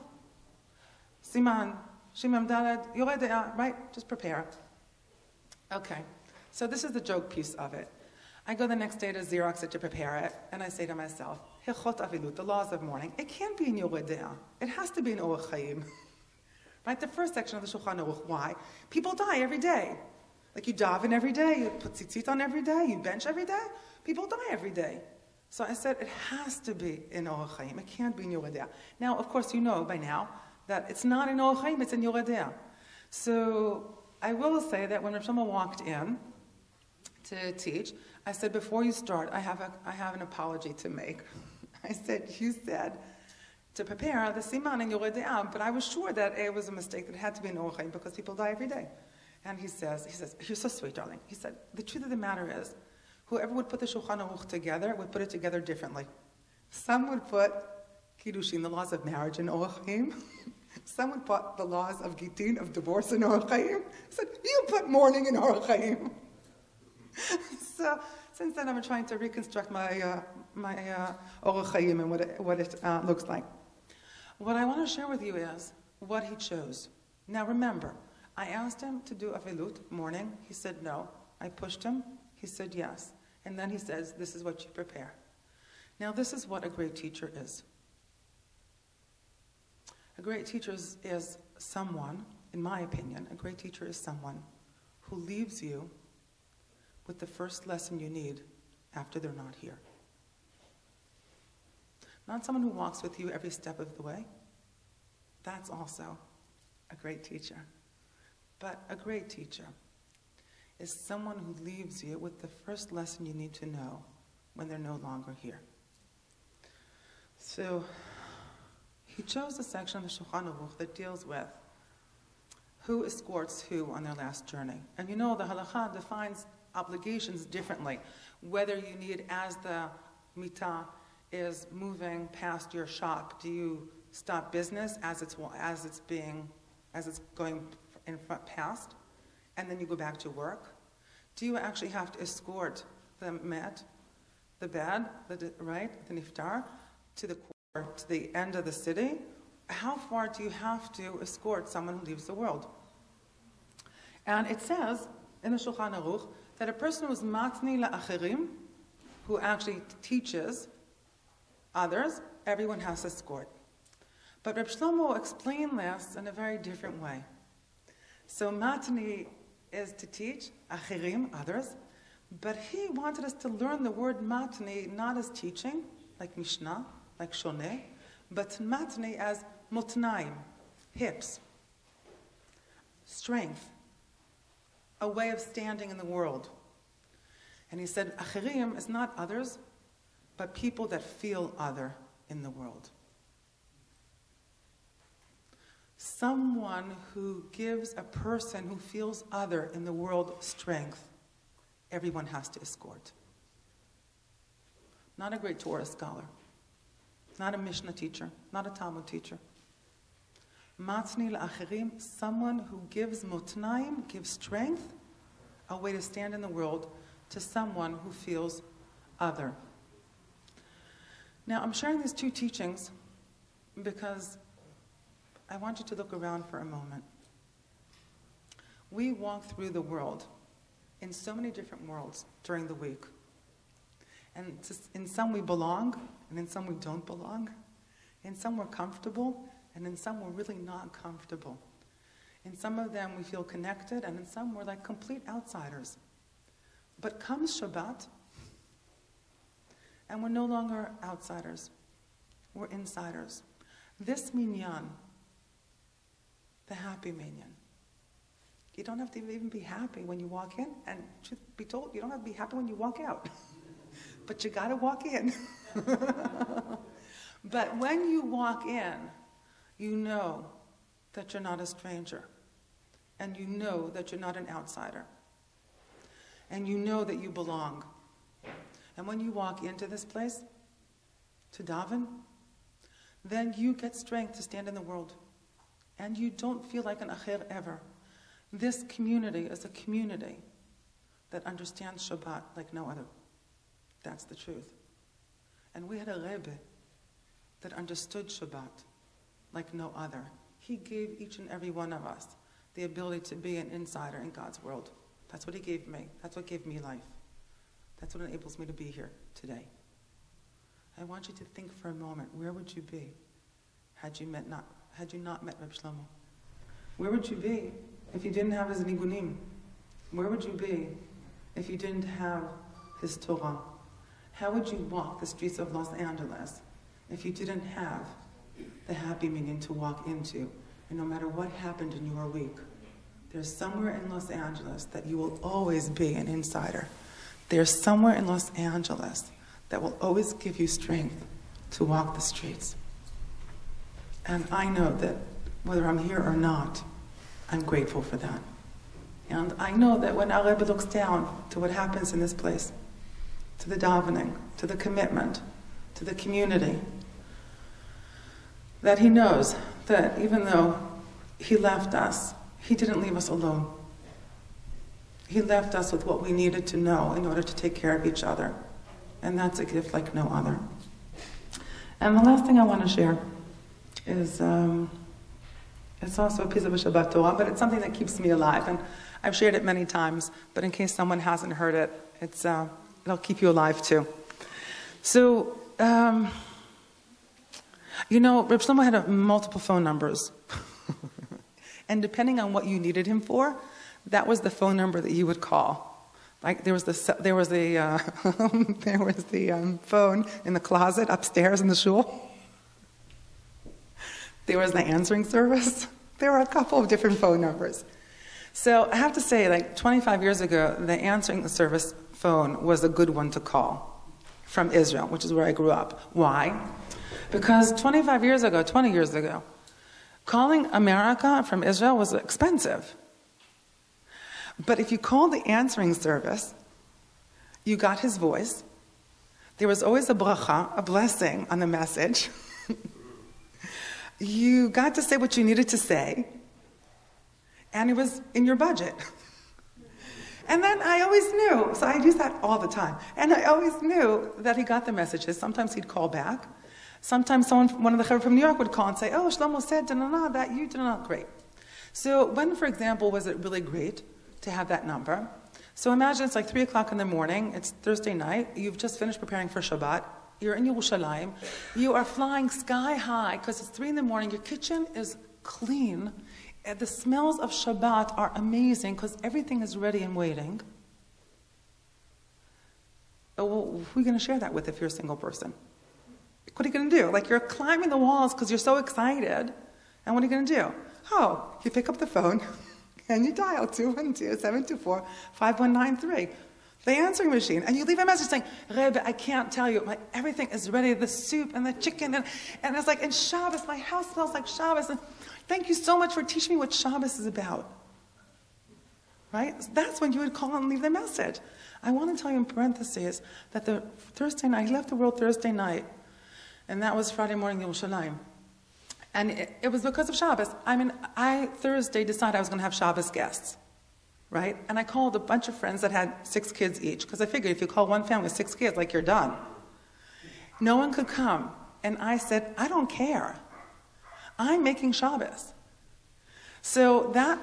Speaker 8: Siman, Shimam Daled, Yoreh De'ah, right? Just prepare. Okay. So this is the joke piece of it. I go the next day to Xerox it to prepare it, and I say to myself, Hilchot Avilut, the laws of mourning, it can't be in Yoreh De'ah. It has to be in Orach Chaim. Right? The first section of the Shulchan Aruch. Why? People die every day. Like you daven every day, you put tzitzit on every day, you bench every day. People die every day. So I said, it has to be in Orach Chaim. It can't be in Yoreh De'ah. Now, of course, you know by now that it's not in Orach Chaim, it's in Yoreh De'ah. So I will say that when Reb Shlomo walked in to teach, I said, before you start, I have an apology to make. I said, you said to prepare the siman in Yoreh De'ah, but I was sure that it was a mistake, that it had to be in Orach Chaim because people die every day. And he says, you're so sweet, darling. He said, the truth of the matter is, whoever would put the Shulchan Aruch together would put it together differently. Some would put Kiddushin, the laws of marriage, in Orach Chaim. Some would put the laws of Gitin, of divorce, in Orach Chaim. He said, you put mourning in Orach Chaim. So since then, I've been trying to reconstruct my Orach Chaim and what it looks like. What I want to share with you is what he chose. Now remember, I asked him to do Avilut, mourning. He said no. I pushed him. He said yes. And then he says, this is what you prepare. Now this is what a great teacher is. A great teacher is someone, in my opinion, a great teacher is someone who leaves you with the first lesson you need after they're not here. Not someone who walks with you every step of the way. That's also a great teacher. But a great teacher is someone who leaves you with the first lesson you need to know when they're no longer here. So he chose a section of the Shulchan Aruch that deals with who escorts who on their last journey. And you know the halakha defines obligations differently. Whether you need, as the mitah is moving past your shop, do you stop business as it's going in front past, and then you go back to work? Do you actually have to escort the mat, the bed, the niftar, to the end of the city? How far do you have to escort someone who leaves the world? And it says in the Shulchan Aruch that a person who's matni la'acherim, who actually teaches others, everyone has to escort. But Reb Shlomo explained this in a very different way. So matni is to teach, acherim, others, but he wanted us to learn the word matni not as teaching, like Mishnah, like Shoneh, but matni as motnaim, hips, strength, a way of standing in the world. And he said, acherim is not others, but people that feel other in the world. Someone who gives a person who feels other in the world strength, everyone has to escort. Not a great Torah scholar, not a Mishnah teacher, not a Talmud teacher. Matzni la'acherim, someone who gives motnaim, gives strength, a way to stand in the world to someone who feels other. Now, I'm sharing these two teachings because I want you to look around for a moment. We walk through the world in so many different worlds during the week. And in some we belong, and in some we don't belong. In some we're comfortable, and in some we're really not comfortable. In some of them we feel connected, and in some we're like complete outsiders. But comes Shabbat, and we're no longer outsiders. We're insiders. This Minyan, the happy Minyan. You don't have to even be happy when you walk in, and truth be told, you don't have to be happy when you walk out. But you gotta walk in. But when you walk in, you know that you're not a stranger. And you know that you're not an outsider. And you know that you belong. And when you walk into this place, to daven, then you get strength to stand in the world. And you don't feel like an acher ever. This community is a community that understands Shabbat like no other. That's the truth. And we had a Rebbe that understood Shabbat like no other. He gave each and every one of us the ability to be an insider in God's world. That's what he gave me. That's what gave me life. That's what enables me to be here today. I want you to think for a moment, where would you be had you not met Reb Shlomo? Where would you be if you didn't have his nigunim? Where would you be if you didn't have his Torah? How would you walk the streets of Los Angeles if you didn't have the happy Minyan to walk into? And no matter what happened in your week, there's somewhere in Los Angeles that you will always be an insider. There's somewhere in Los Angeles that will always give you strength to walk the streets. And I know that whether I'm here or not, I'm grateful for that. And I know that when our Rebbe looks down to what happens in this place, to the davening, to the commitment, to the community, that he knows that even though he left us, he didn't leave us alone. He left us with what we needed to know in order to take care of each other. And that's a gift like no other. And the last thing I want to share is, it's also a piece of a Shabbat Torah, but it's something that keeps me alive. And I've shared it many times, but in case someone hasn't heard it, it'll keep you alive too. So, you know, Reb Shlomo had multiple phone numbers. And depending on what you needed him for, that was the phone number that you would call. Like there was the phone in the closet upstairs in the shul. There was the answering service. There were a couple of different phone numbers. So I have to say, like 25 years ago, the answering service phone was a good one to call from Israel, which is where I grew up. Why? Because 20 years ago, calling America from Israel was expensive. But if you called the answering service, you got his voice. There was always a bracha, a blessing on the message. You got to say what you needed to say, and it was in your budget. And then I always knew, so I use that all the time, and I always knew that he got the messages. Sometimes he'd call back. Sometimes one of the Chaver from New York would call and say, oh, Shlomo said, that you did not. Great. So when, for example, was it really great to have that number? So imagine it's like 3 o'clock in the morning, it's Thursday night, you've just finished preparing for Shabbat, you're in Yerushalayim, you are flying sky high because it's 3 in the morning, your kitchen is clean, and the smells of Shabbat are amazing because everything is ready and waiting. Oh, well, who are you going to share that with if you're a single person? What are you going to do? Like you're climbing the walls because you're so excited, and what are you going to do? Oh, you pick up the phone and you dial 212-724-5193. The answering machine, and you leave a message saying, Rebbe, I can't tell you, everything is ready, the soup and the chicken, and it's like, in Shabbos, my house smells like Shabbos, and thank you so much for teaching me what Shabbos is about. Right? That's when you would call and leave the message. I want to tell you in parentheses that the Thursday night, he left the world Thursday night, and that was Friday morning in Yerushalayim. And it was because of Shabbos. I Thursday decided I was going to have Shabbos guests. Right? And I called a bunch of friends that had 6 kids each, because I figured if you call one family with 6 kids, like you're done. No one could come. And I said, I don't care. I'm making Shabbos. So that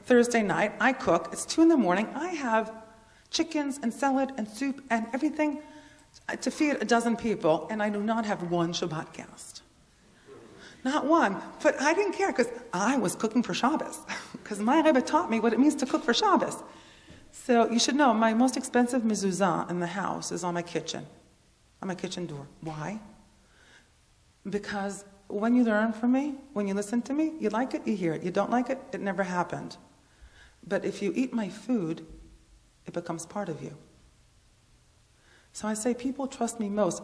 Speaker 8: Thursday night, I cook. It's 2 in the morning. I have chickens and salad and soup and everything to feed a dozen people, and I do not have one Shabbat guest. Not one. But I didn't care because I was cooking for Shabbos. Because my Rebbe taught me what it means to cook for Shabbos. So you should know, my most expensive mezuzah in the house is on my kitchen door. Why? Because when you learn from me, when you listen to me, you like it, you hear it. You don't like it, it never happened. But if you eat my food, it becomes part of you. So I say people trust me most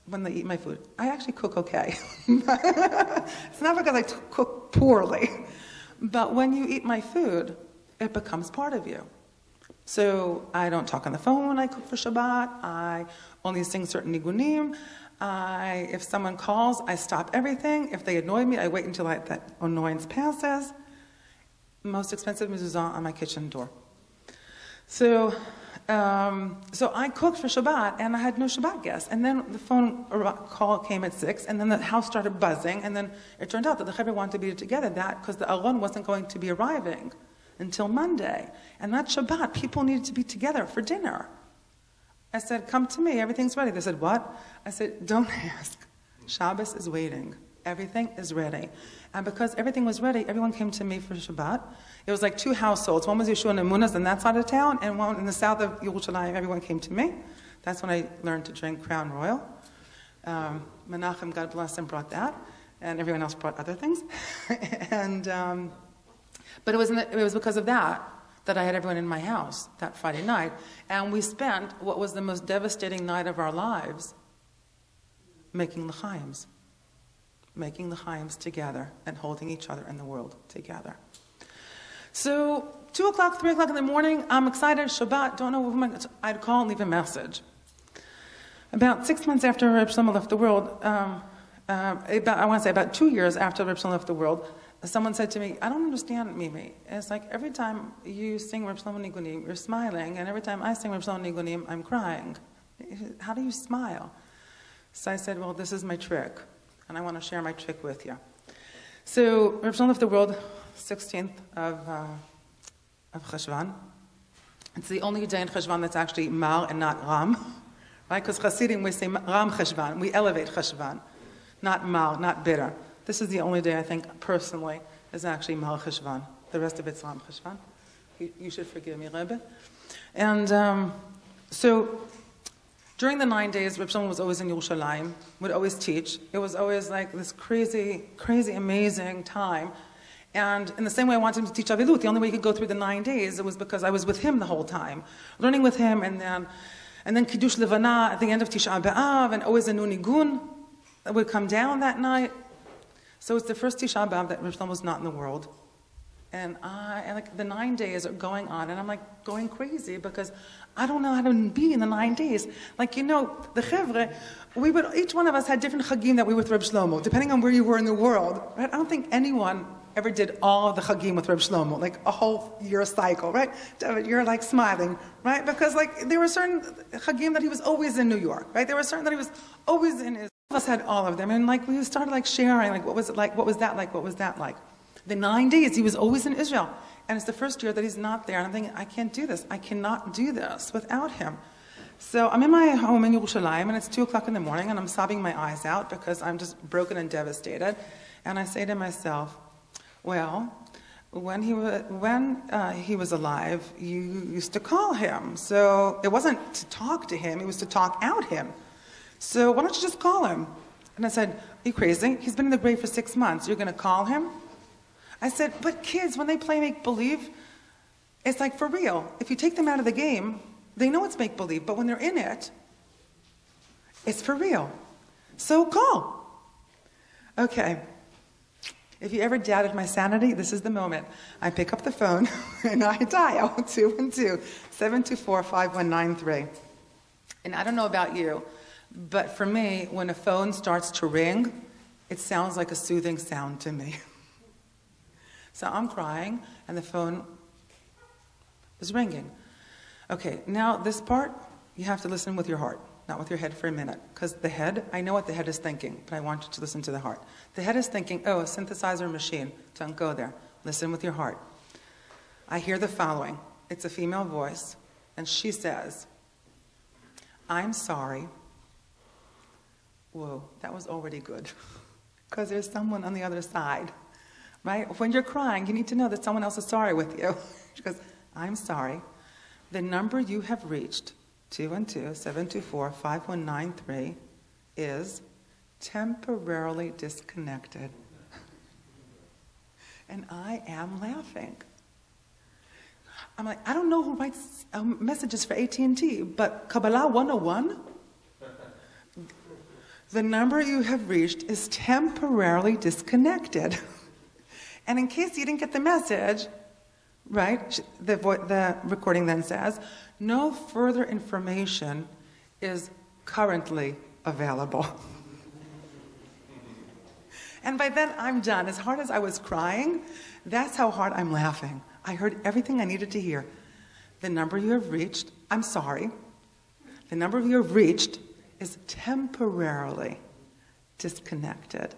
Speaker 8: when they eat my food. I actually cook okay. It's not because I cook poorly. But when you eat my food, it becomes part of you. So I don't talk on the phone when I cook for Shabbat. I only sing certain nigunim. If someone calls, I stop everything. If they annoy me, I wait until that annoyance passes. Most expensive mezuzah on my kitchen door. So I cooked for Shabbat, and I had no Shabbat guests. And then the phone call came at 6, and then the house started buzzing, and then it turned out that the Chaver wanted to be together, because the Aron wasn't going to be arriving until Monday. And that Shabbat, people needed to be together for dinner. I said, come to me, everything's ready. They said, what? I said, don't ask. Shabbos is waiting. Everything is ready. And because everything was ready, everyone came to me for Shabbat. It was like 2 households. One was Yeshua and Emunas on that side of town, and one in the south of Yerushalayim. Everyone came to me. That's when I learned to drink Crown Royal. Menachem, God bless him, brought that, and everyone else brought other things. But it was because of that I had everyone in my house that Friday night, and we spent what was the most devastating night of our lives making l'chaims. Making the Chaims together and holding each other and the world together. So 2 o'clock, 3 o'clock in the morning, I'm excited, Shabbat, don't know who I'd call and leave a message. About 6 months after Reb Shlomo left the world, about 2 years after Reb Shlomo left the world, someone said to me, I don't understand, Mimi. It's like every time you sing Reb Shlomo Nigunim, you're smiling, and every time I sing Reb Shlomo Nigunim, I'm crying. How do you smile? So I said, well, this is my trick. And I want to share my trick with you. So, Reb Shlomo left the world 16th of Cheshvan. It's the only day in Cheshvan that's actually Mar and not Ram. Right? Because Hasidim, we say Ram Cheshvan. We elevate Cheshvan. Not Mar, not bitter. This is the only day, I think, personally, is actually Mal Cheshvan. The rest of it's Lam Cheshvan. You should forgive me, Rebbe. And so during the 9 days, Reb Shlomo was always in Yerushalayim, would always teach. It was always like this crazy, crazy, amazing time. And in the same way I wanted him to teach Avilut, the only way he could go through the 9 days, it was because I was with him the whole time, learning with him, and then Kiddush Levana at the end of Tisha B'Av, and always a Nigun that would come down that night. So it's the first Tisha B'Av that Reb Shlomo was not in the world. And like the 9 days are going on, and I'm like going crazy because I don't know how to be in the 9 days. Like, the chevre, each one of us had different chagim that we were with Reb Shlomo, depending on where you were in the world. Right? I don't think anyone ever did all of the chagim with Reb Shlomo, like a whole year cycle, right? David, you're like smiling, right? Because like there were certain chagim that he was always in New York, right? There were certain that he was always in Israel. All of us had all of them, and like we started like sharing, like what was it like? What was that like? What was that like? The 9 days, he was always in Israel. And it's the first year that he's not there. And I'm thinking, I can't do this. I cannot do this without him. So I'm in my home in Yerushalayim, and it's 2 o'clock in the morning, and I'm sobbing my eyes out because I'm just broken and devastated. And I say to myself, well, when he was alive, you used to call him. So it wasn't to talk to him, it was to talk out him. So why don't you just call him? And I said, are you crazy? He's been in the grave for 6 months. You're going to call him? I said, but kids, when they play make-believe, it's like for real. If you take them out of the game, they know it's make-believe, but when they're in it, it's for real. So call. Okay. If you ever doubted my sanity, this is the moment. I pick up the phone and I dial 212-724-5193. And I don't know about you, but for me, when a phone starts to ring, it sounds like a soothing sound to me. So I'm crying, and the phone is ringing. Okay, now this part, you have to listen with your heart, not with your head for a minute. Because the head, I know what the head is thinking, but I want you to listen to the heart. The head is thinking, oh, a synthesizer machine. Don't go there. Listen with your heart. I hear the following. It's a female voice, and she says, I'm sorry. Whoa, that was already good. Because there's someone on the other side. Right? When you're crying, you need to know that someone else is sorry with you. She goes, I'm sorry. The number you have reached, 212-724-5193, is temporarily disconnected. And I am laughing. I'm like, I don't know who writes messages for AT&T, but Kabbalah 101? The number you have reached is temporarily disconnected. And in case you didn't get the message, right, the recording then says, no further information is currently available. And by then, I'm done. As hard as I was crying, that's how hard I'm laughing. I heard everything I needed to hear. The number you have reached, I'm sorry, the number you have reached is temporarily disconnected.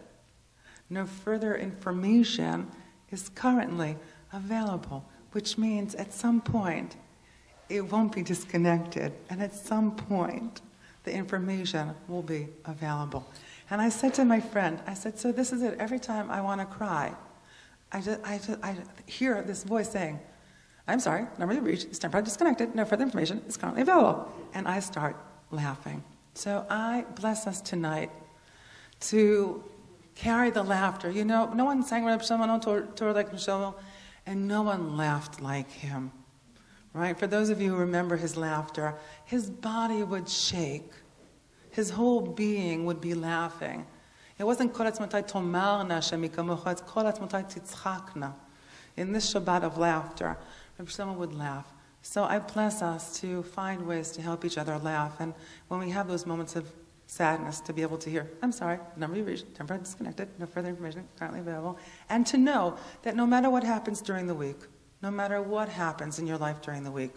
Speaker 8: No further information is currently available, which means at some point it won't be disconnected, and at some point the information will be available. And I said to my friend, I said, so this is it. Every time I want to cry, I hear this voice saying, I'm sorry, number you reached is temporarily disconnected, no further information is currently available. And I start laughing. So I bless us tonight to carry the laughter. No one sang Reb Shlomo, no Torah like Reb Shlomo, and no one laughed like him. Right? For those of you who remember his laughter, his body would shake. His whole being would be laughing. It wasn't kol atzmotai tomarna shemikamocha, it's kol atzmotai titzchakna. In this Shabbat of laughter, Reb Shlomo would laugh. So I bless us to find ways to help each other laugh. And when we have those moments of sadness, to be able to hear, I'm sorry, number you reached, temporarily disconnected, no further information currently available. And to know that no matter what happens during the week, no matter what happens in your life during the week,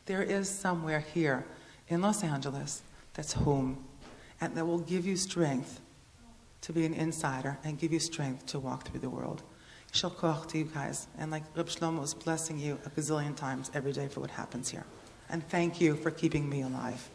Speaker 8: there is somewhere here in Los Angeles that's home, and that will give you strength to be an insider and give you strength to walk through the world. Yishal koach to you guys. And like Reb Shlomo is blessing you a gazillion times every day for what happens here. And thank you for keeping me alive.